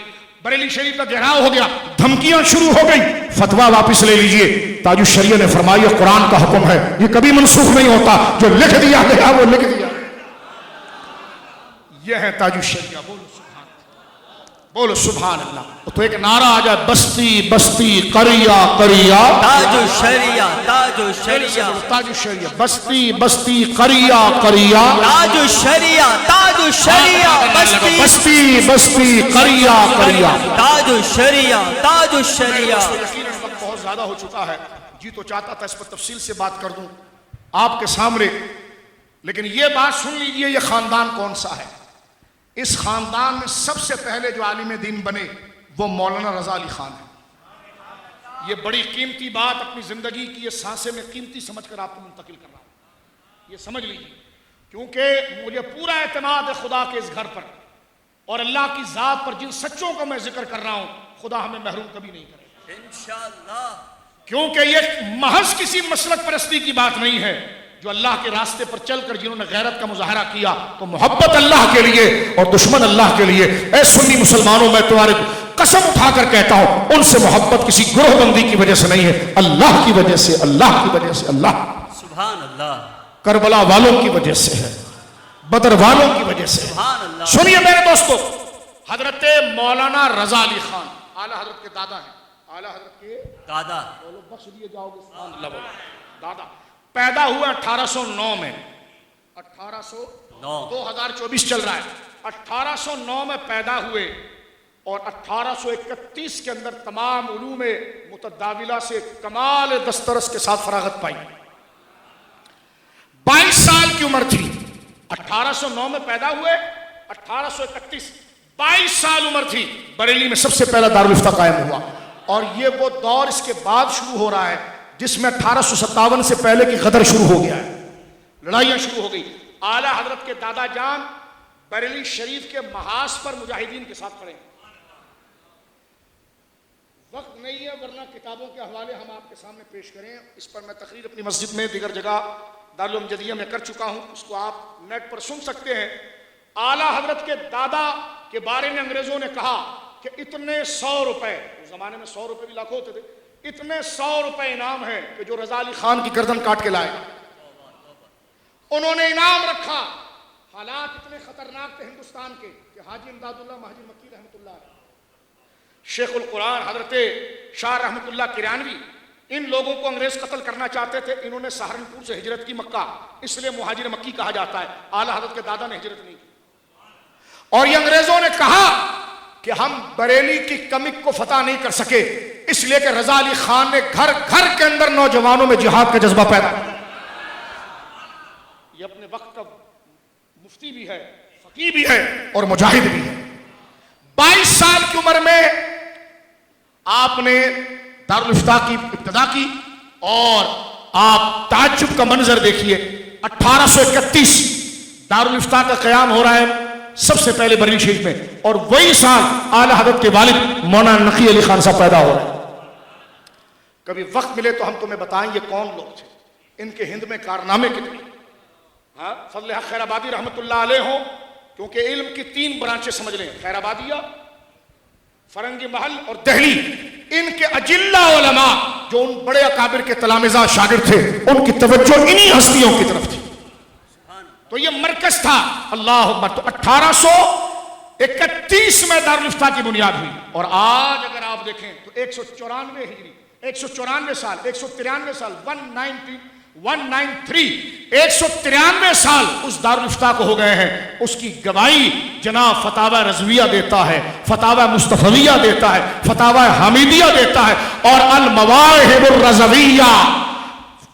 بریلی شریف کا گھیراؤ ہو گیا, دھمکیاں شروع ہو گئی, فتویٰ واپس لے لیجئے. تاج الشریعہ نے فرمایا یہ قرآن کا حکم ہے, یہ کبھی منسوخ نہیں ہوتا, جو لکھ دیا گیا وہ لکھ دیا. یہ ہے تاج الشریعہ. بولو سبحان اللہ. تو ایک نعرہ آ جائے, بستی بستی قریہ قریہ, تاج الشریعہ, تاج الشریعہ, تاج الشریعہ, بستی بستی قریہ قریہ, تاج الشریعہ, تاج الشریعہ, بستی بستی قریہ قریہ, تاج الشریعہ, تاج الشریعہ. یقیناً وقت بہت زیادہ ہو چکا ہے, جی تو چاہتا تھا اس پر تفصیل سے بات کر دوں آپ کے سامنے, لیکن یہ بات سن لیجئے یہ خاندان کون سا ہے. اس خاندان میں سب سے پہلے جو عالم دین بنے وہ مولانا رضا علی خان ہے. یہ بڑی قیمتی بات اپنی زندگی کی یہ سانسے میں قیمتی سمجھ کر آپ کو منتقل کر رہا ہوں، یہ سمجھ لیجیے، کیونکہ مجھے پورا اعتماد ہے خدا کے اس گھر پر اور اللہ کی ذات پر جن سچوں کا میں ذکر کر رہا ہوں، خدا ہمیں محروم کبھی نہیں کرے انشاءاللہ، کیونکہ یہ محض کسی مسلک پرستی کی بات نہیں ہے۔ جو اللہ کے راستے پر چل کر جنہوں نے غیرت کا مظاہرہ کیا تو محبت اللہ کے لیے اور دشمن اللہ کے لیے۔ اے سنی مسلمانوں، میں تمہارے قسم اٹھا کر کہتا ہوں، ان سے محبت کسی گروہ بندی کی وجہ سے نہیں ہے، اللہ کی وجہ سے، اللہ کی وجہ سے، اللہ سبحان اللہ، کربلا والوں کی وجہ سے ہے، بدر والوں کی وجہ سے۔ سبحان اللہ۔ سنیے میرے دوستو، حضرت مولانا رضا علی خان اعلیٰ حضرت کے دادا ہیں، اعلیٰ حضرت کے دادا، بولو بخش دیے جاؤ گے، سبحان اللہ بولو۔ دادا پیدا ہوا 1809 میں، 2024 چل رہا ہے، 1809 میں پیدا ہوئے اور 1831 کے اندر تمام علوم متداولہ سے کمال دسترس کے ساتھ فراغت پائی۔ 22 سال کی عمر تھی، 1809 میں پیدا ہوئے، 1831 22 سال عمر تھی، بریلی میں سب سے پہلا دارالفتہ قائم ہوا۔ اور یہ وہ دور اس کے بعد شروع ہو رہا ہے جس میں 1857 سے پہلے کی غدر شروع ہو گیا ہے، لڑائیاں شروع ہو گئی۔ اعلیٰ حضرت کے دادا جان بریلی شریف کے محاذ پر مجاہدین کے ساتھ کھڑے ہیں۔ وقت نہیں ہے ورنہ کتابوں کے حوالے ہم آپ کے سامنے پیش کریں، اس پر میں تقریر اپنی مسجد میں دیگر جگہ دارالعلوم جدیدیہ میں کر چکا ہوں، اس کو آپ نیٹ پر سن سکتے ہیں۔ اعلیٰ حضرت کے دادا کے بارے میں انگریزوں نے کہا کہ اتنے 100 روپے، اس زمانے میں 100 روپے بھی لاکھوں ہوتے تھے، اتنے 100 روپے انعام ہے کہ جو رضا علی خان کی گردن کاٹ کے لائے۔ انہوں نے انعام رکھا۔ حالات اتنے خطرناک تھے ہندوستان کے کہ حاجی امداد اللہ مہاجر مکی رحمۃ اللہ علیہ، شیخ القرآن حضرت شاہ رحمۃ اللہ کرانوی، ان لوگوں کو انگریز قتل کرنا چاہتے تھے۔ انہوں نے سہارنپور سے ہجرت کی مکہ، اس لیے مہاجر مکی کہا جاتا ہے۔ اعلیٰ حضرت کے دادا نے ہجرت نہیں کی، اور یہ انگریزوں نے کہا کہ ہم بریلی کی کمک کو فتح نہیں کر سکے، اس لیے کہ رضا علی خان نے گھر گھر کے اندر نوجوانوں میں جہاد کا جذبہ پیدا کیا۔ یہ اپنے وقت کا مفتی بھی ہے، فقیہ بھی ہے اور مجاہد بھی ہے۔ 22 سال کی عمر میں آپ نے دارالفتہ کی ابتدا کی، اور آپ تعجب کا منظر دیکھیے، 1831 دارالفتہ کا قیام ہو رہا ہے سب سے پہلے بریلی شریف میں، اور وہی سال اعلیٰ حضرت کے والد مولانا نقی علی خان صاحب پیدا ہو رہے ہیں۔ کبھی وقت ملے تو ہم تمہیں بتائیں یہ کون لوگ تھے، ان کے ہند میں کارنامے کتنے۔ ہاں، فضل حق خیر آبادی رحمۃ اللہ علیہ ہوں، کیونکہ علم کی 3 برانچیں سمجھ لیں، خیر آبادیہ، فرنگی محل اور دہلی۔ ان کے اجلہ علماء جو ان بڑے اکابر کے تلامذہ شاگرد تھے، ان کی توجہ انہی ہستیوں کی طرف تھی، تو یہ مرکز تھا۔ اللہ اکبر۔ تو 1831 میں دارالفتہ کی بنیاد ہوئی، اور آج اگر آپ دیکھیں تو 194 ہجری، 194 سال، 193 سال، 193 سال اس دارالفتہ کو ہو گئے ہیں۔ اس کی گواہی جناب فتاوی رضویہ دیتا ہے، فتاوی مصطفویہ دیتا ہے، فتاوی حمیدیہ دیتا ہے، اور المواہب الرضویہ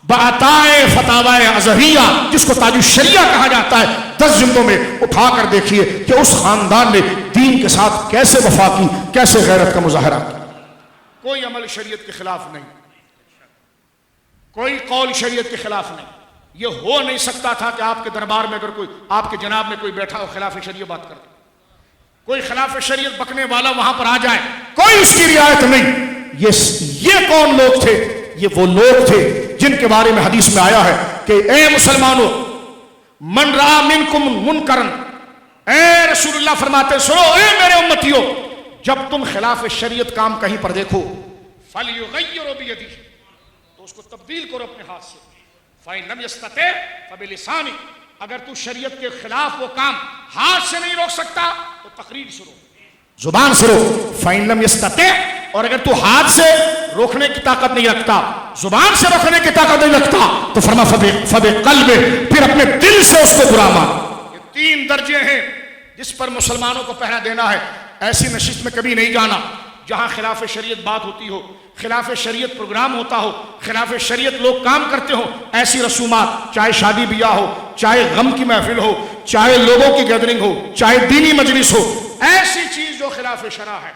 بعطائے فتاوی ازہریہ، جس کو تاج الشریعہ کہا جاتا ہے، 10 جلدوں میں اٹھا کر دیکھیے کہ اس خاندان نے دین کے ساتھ کیسے وفا کی، کیسے غیرت کا مظاہرہ کیا۔ کوئی عمل شریعت کے خلاف نہیں، کوئی قول شریعت کے خلاف نہیں۔ یہ ہو نہیں سکتا تھا کہ آپ کے دربار میں اگر کوئی، آپ کے جناب میں کوئی بیٹھا ہو خلاف شریعت بات کرتا، کوئی خلاف شریعت بکنے والا وہاں پر آ جائے، کوئی اس کی رعایت نہیں۔ یہ کون لوگ تھے؟ یہ وہ لوگ تھے جن کے بارے میں حدیث میں آیا ہے کہ اے مسلمانوں، من رأى منکم منکرا، اے رسول اللہ فرماتے سنو اے میرے امتیوں، جب تم خلاف شریعت کام کہیں پر دیکھو، فَلْيُغَيِّرْ بِيَدِهِ، تو اس کو تبدیل کرو اپنے ہاتھ سے، فَإِن لَمْ يَسْتَطِعْ فَبِلِسَانِهِ، اگر تو شریعت کے خلاف وہ کام ہاتھ سے نہیں روک سکتا تو تقریر سے رو، زبان سے رو، فَإِن لَمْ يَسْتَطِعْ، اور اگر تو ہاتھ سے روکنے کی طاقت نہیں رکھتا، زبان سے روکنے کی طاقت نہیں رکھتا، تو فرما فَبِقَلْبِهِ، پھر اپنے دل سے اس کو برا مان۔ یہ 3 درجے ہیں جس پر مسلمانوں کو پہرا دینا ہے۔ ایسی نشست میں کبھی نہیں جانا جہاں خلاف شریعت بات ہوتی ہو، خلاف شریعت پروگرام ہوتا ہو، خلاف شریعت لوگ کام کرتے ہو۔ ایسی رسومات، چاہے شادی بیاہ ہو، چاہے غم کی محفل ہو، چاہے لوگوں کی گیدرنگ ہو، چاہے دینی مجلس ہو، ایسی چیز جو خلاف شرع ہے،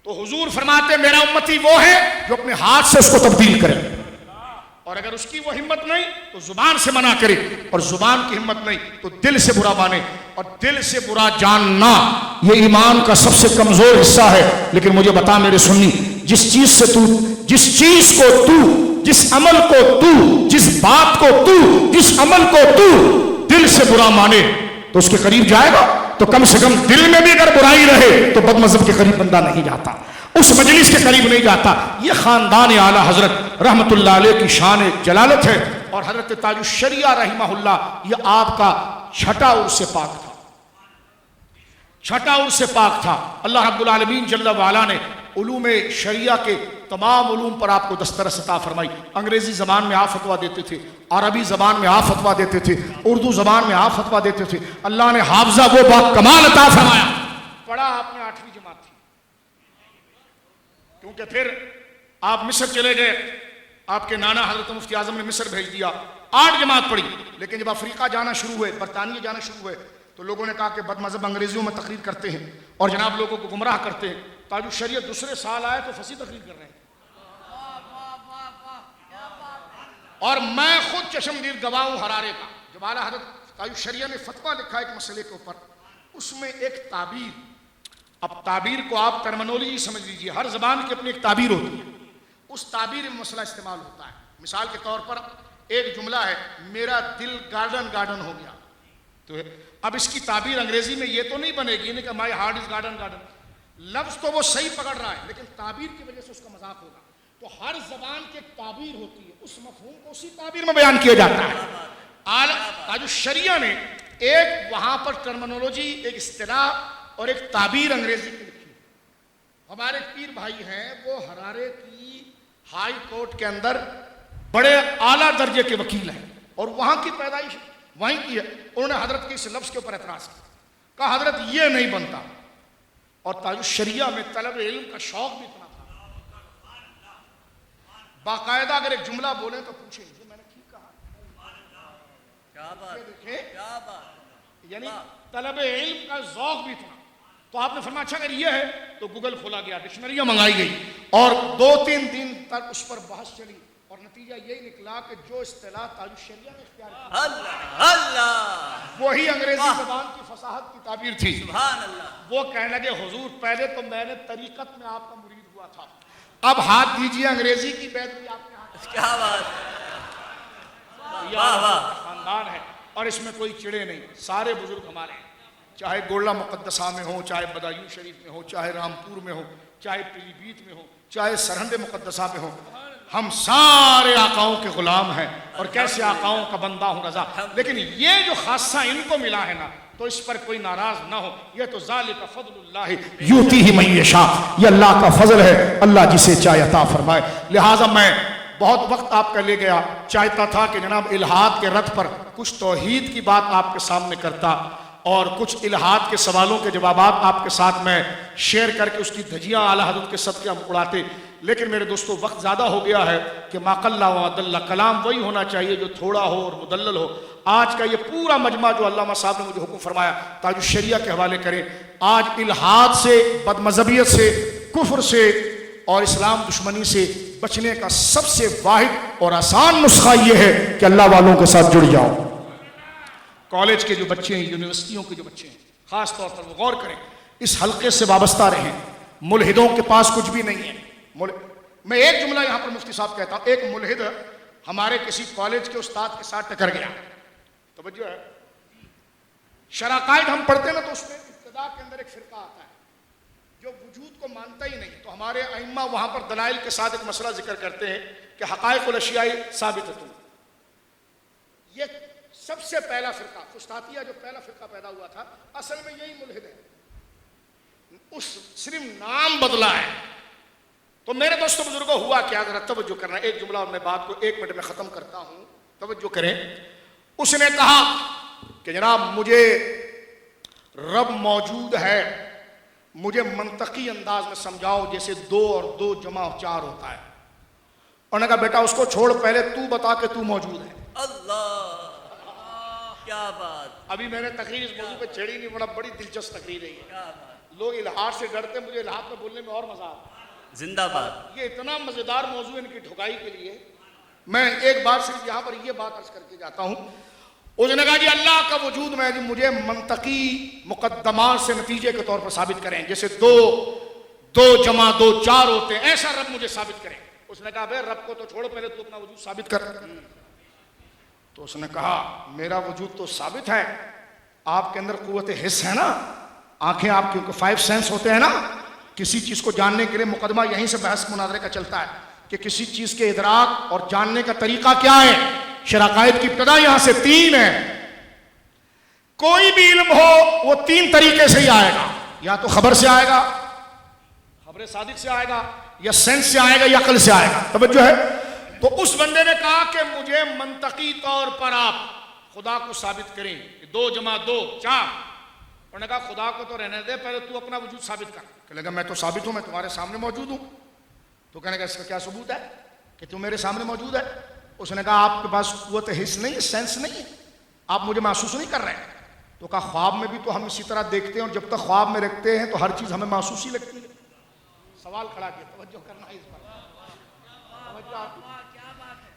تو حضور فرماتے میرا امتی وہ ہے جو اپنے ہاتھ سے اس کو تبدیل کرے، اور اگر اس کی وہ ہمت نہیں تو زبان سے منع کرے، اور زبان کی ہمت نہیں تو دل سے برا مانے، اور دل سے برا جاننا یہ ایمان کا سب سے کمزور حصہ ہے۔ لیکن مجھے بتا میرے سنی، جس چیز کو تو جس عمل کو تو جس بات کو تو جس عمل کو تو دل سے برا مانے تو اس کے قریب جائے گا، تو کم سے کم دل میں بھی اگر برائی رہے تو بد مذہب کے قریب بندہ نہیں جاتا، اس مجلس کے قریب نہیں جاتا۔ یہ خاندان اعلی حضرت رحمت اللہ علیہ کی شان جلالت ہے، اور حضرت تاج الشریعہ رحمہ اللہ یہ آپ کا چھٹا عرس پاک تھا، چھٹا عرس پاک تھا۔ اللہ رب العالمین جل وعلا نے علوم شریعہ کے تمام علوم پر آپ کو دسترس عطا فرمائی۔ انگریزی زبان میں آپ فتویٰ دیتے تھے، عربی زبان میں آپ فتویٰ دیتے تھے، اردو زبان میں آپ فتویٰ دیتے تھے۔ اللہ نے حافظہ وہ با کمال عطا فرمایا۔ پڑھا آپ نے 8ویں جماعت تھی، کیونکہ پھر آپ مصر چلے گئے، آپ کے نانا حضرت مفتی اعظم نے مصر بھیج دیا، 8 جماعت پڑھی۔ لیکن جب افریقہ جانا شروع ہوئے، برطانیہ جانا شروع ہوئے، تو لوگوں نے کہا کہ بد مذہب انگریزیوں میں تقریر کرتے ہیں اور جناب لوگوں کو گمراہ کرتے ہیں۔ تاج الشریعہ دوسرے سال آئے تو فصیح تقریر کر رہے ہیں، اور میں خود چشمدید گواہ ہوں حرارے کا۔ جب اعلیٰ حضرت تاج الشریعہ نے فتویٰ لکھا ایک مسئلے کے اوپر، اس میں ایک تعبیر، اب تعبیر کو آپ ٹرمنولوجی سمجھ لیجئے، ہر زبان کی اپنی ایک تعبیر ہوتی ہے، اس تعبیر میں مسئلہ استعمال ہوتا ہے۔ مثال کے طور پر ایک جملہ ہے، میرا دل گارڈن گارڈن ہو گیا، تو اب اس کی تعبیر انگریزی میں یہ تو نہیں بنے گی کہ my heart is garden garden, لفظ تو وہ صحیح پکڑ رہا ہے لیکن تعبیر کی وجہ سے اس کا مذاق ہوگا۔ تو ہر زبان کی ایک تعبیر ہوتی ہے، اس مفہوم کو اسی تعبیر میں بیان کیا جاتا ہے۔ تاج الشریعہ نے ایک وہاں پر ٹرمنولوجی، ایک اصطلاح اور ایک تعبیر انگریزی کی لکھی۔ ہمارے پیر بھائی ہیں، وہ حرارے کی ہائی کورٹ کے اندر بڑے اعلیٰ درجے کے وکیل ہیں، اور وہاں کی پیدائش وہیں کی ہے۔ انہوں نے حضرت کے اس لفظ کے اوپر اعتراض کیا، کہا حضرت یہ نہیں بنتا۔ اور تاج الشریعہ میں طلب علم کا شوق بھی اتنا تھا، باقاعدہ اگر ایک جملہ بولیں تو پوچھیں یہ میں نے ٹھیک کہا، کیا بات، دیکھیں کیا بات، یعنی طلب علم کا ذوق بھی تھا۔ تو آپ نے فرمایا اچھا اگر یہ ہے تو گوگل کھولا گیا، ڈکشنریاں منگائی گئی، اور 2-3 دن تک اس پر بحث چلی، اور نتیجہ یہی نکلا کہ جو اصطلاح تاج الشریعہ نے اختیار کی اللہ اللہ، وہی انگریزی زبان کی فصاحت کی تعبیر تھی۔ سبحان اللہ۔ وہ کہنے لگے حضور پہلے تو میں نے طریقت میں آپ کا مرید ہوا تھا، اب ہاتھ دیجئے انگریزی کی بیعت بھی آپ کے ہاتھ۔ کیا بات، واہ واہ، خاندان ہے اور اس میں کوئی چڑے نہیں، سارے بزرگ ہمارے ہیں، چاہے گولڑا مقدسہ میں ہو، چاہے بدایوں شریف میں ہو، چاہے رامپور میں ہو، چاہے پیلی بھیت میں ہو، چاہے سرہند مقدسہ میں ہو، ہم سارے آقاؤں کے غلام ہیں، اور کیسے آقاؤں کا بندہ ہوں رضا۔ لیکن یہ جو خاصہ ان کو ملا ہے نا، تو اس پر کوئی ناراض نہ ہو، یہ تو ذالک فضل اللہ یؤتیہ من یشاء، یہ اللہ کا فضل ہے، اللہ جسے چاہے عطا فرمائے۔ لہٰذا میں بہت وقت آپ کا لے گیا، چاہتا تھا کہ جناب الہاد کے رد پر کچھ توحید کی بات آپ کے سامنے کرتا، اور کچھ الہاد کے سوالوں کے جوابات آپ کے ساتھ میں شیئر کر کے اس کی دھجیاں اعلیٰ حضرت کے صدقے ہم اڑاتے، لیکن میرے دوستو وقت زیادہ ہو گیا ہے کہ ما قل و ادل، کلام وہی ہونا چاہیے جو تھوڑا ہو اور مدلل ہو۔ آج کا یہ پورا مجمع جو علامہ صاحب نے مجھے حکم فرمایا تاج الشریعہ کے حوالے کریں، آج الہاد سے، بد مذہبیت سے، کفر سے اور اسلام دشمنی سے بچنے کا سب سے واحد اور آسان نسخہ یہ ہے کہ اللہ والوں کے ساتھ جڑ جاؤ۔ کالج کے جو بچے ہیں، یونیورسٹیوں کے جو بچے ہیں، خاص طور پر وہ غور کریں، اس حلقے سے وابستہ رہیں۔ ملحدوں کے پاس کچھ بھی نہیں ہے۔ میں ایک جملہ یہاں پر مفتی صاحب کہتا ہوں، ایک ملحد ہمارے کسی کالج کے استاد کے ساتھ ٹکر گیا، توجہ ہے، شرائط ہم پڑھتے ہیں نا، تو اس میں ابتدا کے اندر ایک فرقہ آتا ہے جو وجود کو مانتا ہی نہیں، تو ہمارے ائمہ وہاں پر دلائل کے ساتھ ایک مسئلہ ذکر کرتے ہیں کہ حقائق الاشیاء ثابتۃ، یہ سب سے پہلا فرقہ فسطاطیہ جو پہلا فرقہ پیدا ہوا تھا، اصل میں یہی ملحد ہے، اس صرف نام بدلا ہے۔ تو میرے دوستوں بزرگوں ہوا کیا، ذرا توجہ کرنا، ایک جملہ اور میں بات کو 1 منٹ میں ختم کرتا ہوں، توجہ کریں۔ اس نے کہا کہ جناب مجھے رب موجود ہے، مجھے منطقی انداز میں سمجھاؤ، جیسے 2 اور 2 جمع 4 ہوتا ہے۔ اور نے کہا بیٹا اس کو چھوڑ، پہلے تو بتا کہ تو موجود ہے۔ اللہ، کیا بات، ابھی میں نے تقریر اس موضوع پہ چھیڑی نہیں، بڑی دلچسپ تقریر ہے یہ، لوگ الحاد سے ڈرتے، مجھے الحاد میں بولنے میں اور مزہ آتا ہے۔ زندہ باد۔ یہ اتنا مزیدار موضوع ان کی ٹھکائی کے لیے میں ایک بار صرف یہاں پر یہ بات عرض کر کے جاتا ہوں۔ اس نے کہا جی اللہ کا وجود میں جی مجھے منطقی مقدمات سے نتیجے کے طور پر ثابت کریں، جیسے دو جمع دو چار ہوتے ہیں، ایسا رب مجھے ثابت کریں۔ اس نے کہا بھائی رب کو تو چھوڑو، پہلے تو اپنا وجود ثابت کر۔ تو اس نے کہا میرا وجود تو ثابت ہے، آپ کے اندر قوت حس ہے نا، آنکھیں آپ کی 5 سینس ہوتے ہیں نا، کسی چیز کو جاننے کے لیے مقدمہ یہیں سے بحث مناظرے کا چلتا ہے کہ کسی چیز کے ادراک اور جاننے کا طریقہ کیا ہے۔ شرائط کی ابتدا یہاں سے 3 ہے۔ کوئی بھی علم ہو وہ 3 طریقے سے ہی آئے گا، یا تو خبر سے آئے گا، خبر صادق سے آئے گا، یا سینس سے آئے گا، یا عقل سے آئے گا۔ توجہ ہے؟ تو اس بندے نے کہا کہ مجھے منطقی طور پر آپ خدا کو ثابت کریں، 2 جمع 2 4۔ انہوں نے کہا خدا کو تو رہنے دے، پہلے تو اپنا وجود ثابت کر۔ کہنے لگا میں تو ثابت ہوں، میں تمہارے سامنے موجود ہوں۔ تو کہنے لگا اس کا کیا ثبوت ہے کہ تم میرے سامنے موجود ہے؟ اس نے کہا آپ کے پاس قوت حس نہیں ہے، سینس نہیں ہے، آپ مجھے محسوس نہیں کر رہے ہیں۔ تو کہا خواب میں بھی تو ہم اسی طرح دیکھتے ہیں، اور جب تک خواب میں رکھتے ہیں تو ہر چیز ہمیں محسوس ہی لگتی ہے۔ سوال کھڑا کیا، توجہ کرنا ہے اس پر۔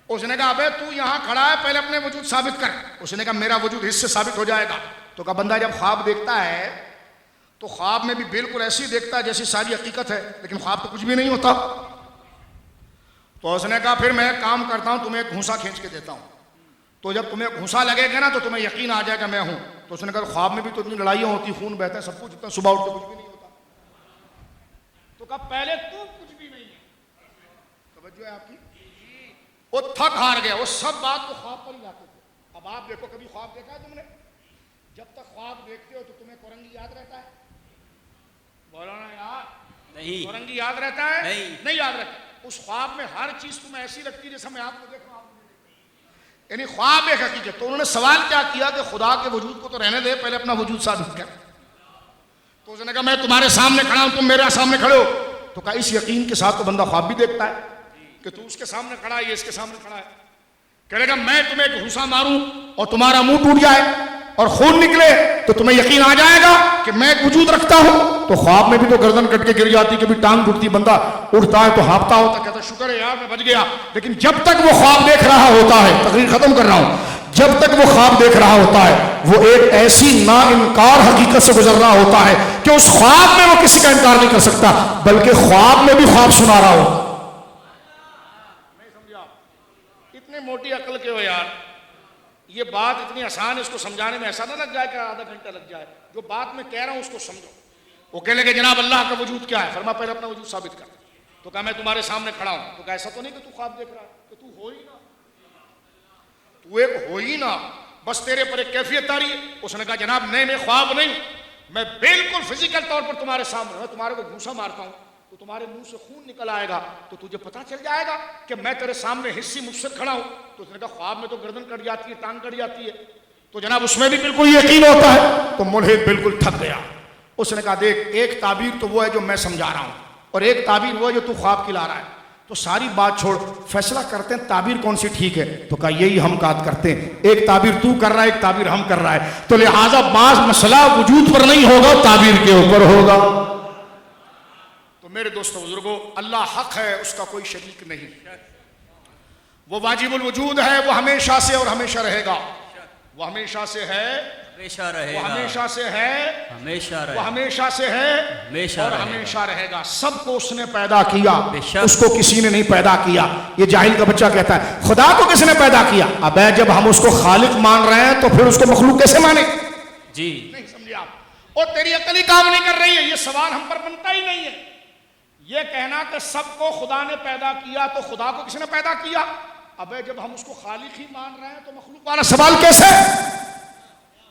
اس نے کہا ابے تو یہاں کھڑا ہے، پہلے اپنے وجود ثابت کر۔ اس نے کہا میرا وجود حس سے ثابت ہو جائے گا۔ تو کہا بندہ جب خواب دیکھتا ہے تو خواب میں بھی بالکل ایسی دیکھتا ہے جیسی ساری حقیقت ہے، لیکن خواب تو کچھ بھی نہیں ہوتا۔ تو اس نے کہا پھر میں کام کرتا ہوں، تمہیں ایک گھونسا کھینچ کے دیتا ہوں، تو جب تمہیں گھونسا لگے گا نا تو تمہیں یقین آ جائے گا میں ہوں۔ تو اس نے کہا خواب میں بھی تو اتنی لڑائیاں ہوتی، خون بہتا ہے، سب کچھ ہوتا ہے، صبح اٹھ کے کچھ بھی نہیں ہوتا۔ تو کہا پہلے تو کچھ بھی نہیں ہے۔ توجہ ہے آپ کی؟ وہ تھک ہار گیا، وہ سب بات تو خواب پر ہی لاتے تھے۔ اب آپ دیکھو کبھی خواب دیکھا ہے تم نے؟ جب تک خواب دیکھتے ہو تو تمہیں کورنگی یاد رہتا ہے؟ بولو نا یار، نہیں۔ کورنگی یاد رہتا ہے؟ نہیں یاد رہتا۔ اس خواب میں ہر چیز تمہیں ایسی لگتی ہے جیسے میں آپ کو دیکھ رہا ہوں، یعنی خواب ایک حقیقت۔ تو انہوں نے سوال کیا کیا کہ خدا کے وجود کو تو رہنے دے، پہلے اپنا وجود ثابت کر۔ تو اس نے کہا میں تمہارے سامنے کھڑا ہوں، تم میرے سامنے کھڑے ہو۔ تو کہا اس یقین کے ساتھ تو بندہ خواب بھی دیکھتا ہے کہ تو اس کے سامنے کھڑا ہے، یہ اس کے سامنے کھڑا ہے۔ کہے گا میں تمہیں ایک گھونسا ماروں اور تمہارا منہ ٹوٹ جائے اور خون نکلے تو تمہیں یقین آ جائے گا کہ میں ایک وجود رکھتا ہوں۔ تو خواب میں بھی تو گردن کٹ کے گر جاتی، کبھی ٹانگ ٹوٹتی، بندہ اٹھتا ہے تو ہانپتا ہوتا، کہتا شکر ہے یار میں بچ گیا۔ لیکن جب تک وہ خواب دیکھ رہا ہوتا ہے، تقریر ختم کر رہا ہوں، جب تک وہ خواب دیکھ رہا ہوتا ہے وہ ایک ایسی نا انکار حقیقت سے گزر رہا ہوتا ہے کہ اس خواب میں وہ کسی کا انکار نہیں کر سکتا، بلکہ خواب میں بھی خواب سنا رہا ہو۔ نہیں سمجھا؟ اتنے موٹی عقل کے ہو یار، یہ بات اتنی آسان ہے، اس کو سمجھانے میں ایسا نہ لگ جائے کہ آدھا گھنٹہ لگ جائے۔ جو بات میں کہہ رہا ہوں اس کو سمجھو۔ وہ کہنے لگے جناب اللہ کا وجود کیا ہے؟ فرما پہلے اپنا وجود ثابت کر۔ تو کہا میں تمہارے سامنے کھڑا ہوں۔ تو کہا ایسا تو نہیں کہ تو خواب دیکھ رہا ہے، کہ تو ہو ہی نا، تو ایک ہو ہی نا، بس تیرے پر ایک کیفیت آ رہی ہے۔ اس نے کہا جناب نہیں خواب نہیں، میں بالکل فزیکل طور پر تمہارے سامنے، میں تمہارے کو گھونسا مارتا ہوں تو تمہارے منہ سے خون نکل آئے گا، تو تجھے پتہ چل جائے گا کہ میں تیرے سامنے حصی مجھ سے کھڑا ہوں۔ تو اس نے کہا خواب میں تو گردن کٹ جاتی ہے، ٹانگ کٹ جاتی ہے، تو جناب اس میں بھی بالکل یقین ہوتا ہے۔ تو ملحد بالکل تھک گیا۔ اس نے کہا دیکھ ایک تعبیر تو وہ ہے جو میں سمجھا رہا ہوں، اور ایک تعبیر وہ ہے جو تو خواب کی لا رہا ہے، تو ساری بات چھوڑ، فیصلہ کرتے ہیں تعبیر کون سی ٹھیک ہے۔ تو کہا یہی ہم بات کرتے ہیں، ایک تعبیر تو کر رہا ہے، ایک تعبیر ہم کر رہا ہے، تو لہٰذا بعض مسئلہ وجود پر نہیں ہوگا، تعبیر کے اوپر ہوگا۔ تو میرے دوستو بزرگوں، اللہ حق ہے، اس کا کوئی شریک نہیں، وہ واجب الوجود ہے، وہ ہمیشہ سے اور ہمیشہ رہے گا، وہ ہمیشہ سے ہے، ہمیشہ رہے وہ گا، ہمیشہ سے ہے، ہمیشہ وہ رہے ہمیشہ سے ہے ہمیشہ اور رہے گا۔ ہمیشہ رہے گا۔ سب کو اس نے پیدا کیا، بے شک۔ اس کو کسی نے نہیں پیدا کیا۔ یہ جاہل کا بچہ کہتا ہے خدا کو کس نے پیدا کیا؟ اب جب ہم اس کو خالق مان رہے ہیں تو پھر اس کو مخلوق کیسے مانے؟ جی نہیں سمجھے آپ؟ اور تیری عقل ہی کام نہیں کر رہی ہے، یہ سوال ہم پر بنتا ہی نہیں ہے۔ یہ کہنا کہ سب کو خدا نے پیدا کیا تو خدا کو کس نے پیدا کیا؟ اب جب ہم اس کو خالق ہی مان رہے ہیں تو مخلوق والا سوال کیسے؟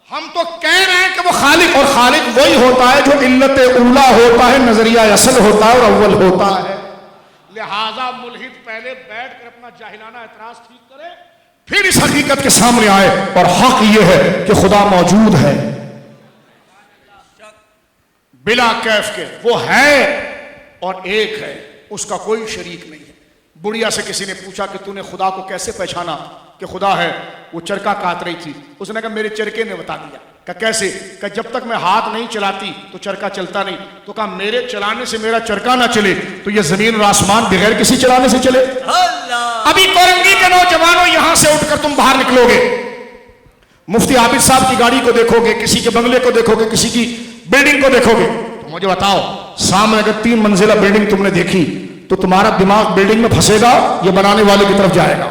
ہم تو کہہ رہے ہیں کہ وہ خالق، اور خالق وہی ہوتا ہے جو علت اولا ہوتا ہے، نظریہ اصل ہوتا ہے اور اول ہوتا ہے۔ لہذا ملحد پہلے بیٹھ کر اپنا جاہلانہ اعتراض ٹھیک کرے، پھر اس حقیقت کے سامنے آئے، اور حق یہ ہے کہ خدا موجود ہے بلا کیف کے، وہ ہے اور ایک ہے، اس کا کوئی شریک نہیں ہے۔ بڑھیا سے کسی نے پوچھا کہ تو نے خدا کو کیسے پہچانا کہ خدا ہے؟ وہ چرکا کاٹ رہی تھی، اس نے کہا میرے چرکے نے بتا دیا۔ کہ کیسے؟ کہ جب تک میں ہاتھ نہیں چلاتی تو چرخہ چلتا نہیں. تو کہا میرے چلانے سے میرا چرخہ نہ چلے تو یہ زمین اور آسمان بغیر کسی چلانے سے چلے. اللہ ابھی کورنگی کے نوجوانوں یہاں سے اٹھ کر تم باہر نکلو گے, مفتی عابد صاحب کی گاڑی کو دیکھو گے, کسی کے بنگلے کو دیکھو گے, کسی کی بلڈنگ کو دیکھو گے, تو مجھے بتاؤ سامنے اگر 3 منزلہ بلڈنگ تم نے دیکھی تو تمہارا دماغ بلڈنگ میں پھنسے گا یا بنانے والے کی طرف جائے گا؟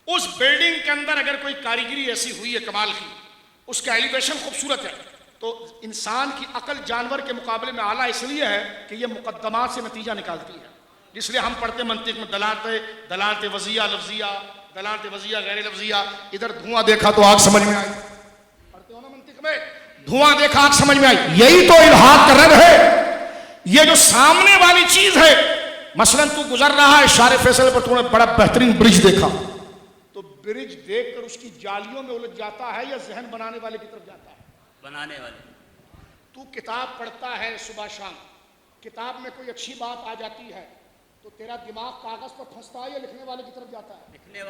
اس بلڈنگ کے اندر اگر کوئی کاریگری ایسی ہوئی ہے کمال کی, اس کا ایلیویشن خوبصورت ہے, تو انسان کی عقل جانور کے مقابلے میں اعلیٰ اس لیے ہے کہ یہ مقدمات سے نتیجہ نکالتی ہے. اس لیے ہم پڑھتے منطق میں دلالت وضعیہ لفظیہ, دلالت وضعیہ غیر لفظیہ. ادھر دھواں دیکھا تو آگ سمجھ میں آئی, پڑھتے ہو نا منطق میں, دھواں دیکھا آگ سمجھ میں آئی. یہی تو الحاد کا رد ہے. یہ جو سامنے والی چیز ہے, مثلا تو گزر رہا ہے شارع فیصل پر, تو نے بڑا بہترین برج دیکھا, تو برج دیکھ کر اس کی جالیوں میں الجھ جاتا ہے یا ذہن بنانے والے کی طرف جاتا ہے؟ بنانے والے. تو کتاب پڑھتا ہے صبح شام, کتاب میں کوئی اچھی بات آ جاتی ہے تو تیرا دماغ کاغذ پر پھنستا ہے یا لکھنے والے کی طرف جاتا ہے؟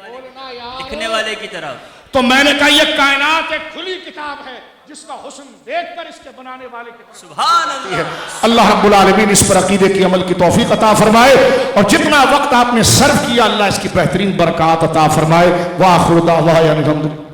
بولنا یار, لکھنے والے کی طرف. تو میں نے کہا یہ کائنات ایک کھلی کتاب ہے جس کا حسن دیکھ کر اس کے بنانے والے کی طرف. سبحان اللہ. اللہ رب العالمین اس پر عقیدے کی عمل کی توفیق عطا فرمائے, اور جتنا وقت آپ نے صرف کیا اللہ اس کی بہترین برکات عطا فرمائے. وآخر دعوانا الحمدللہ.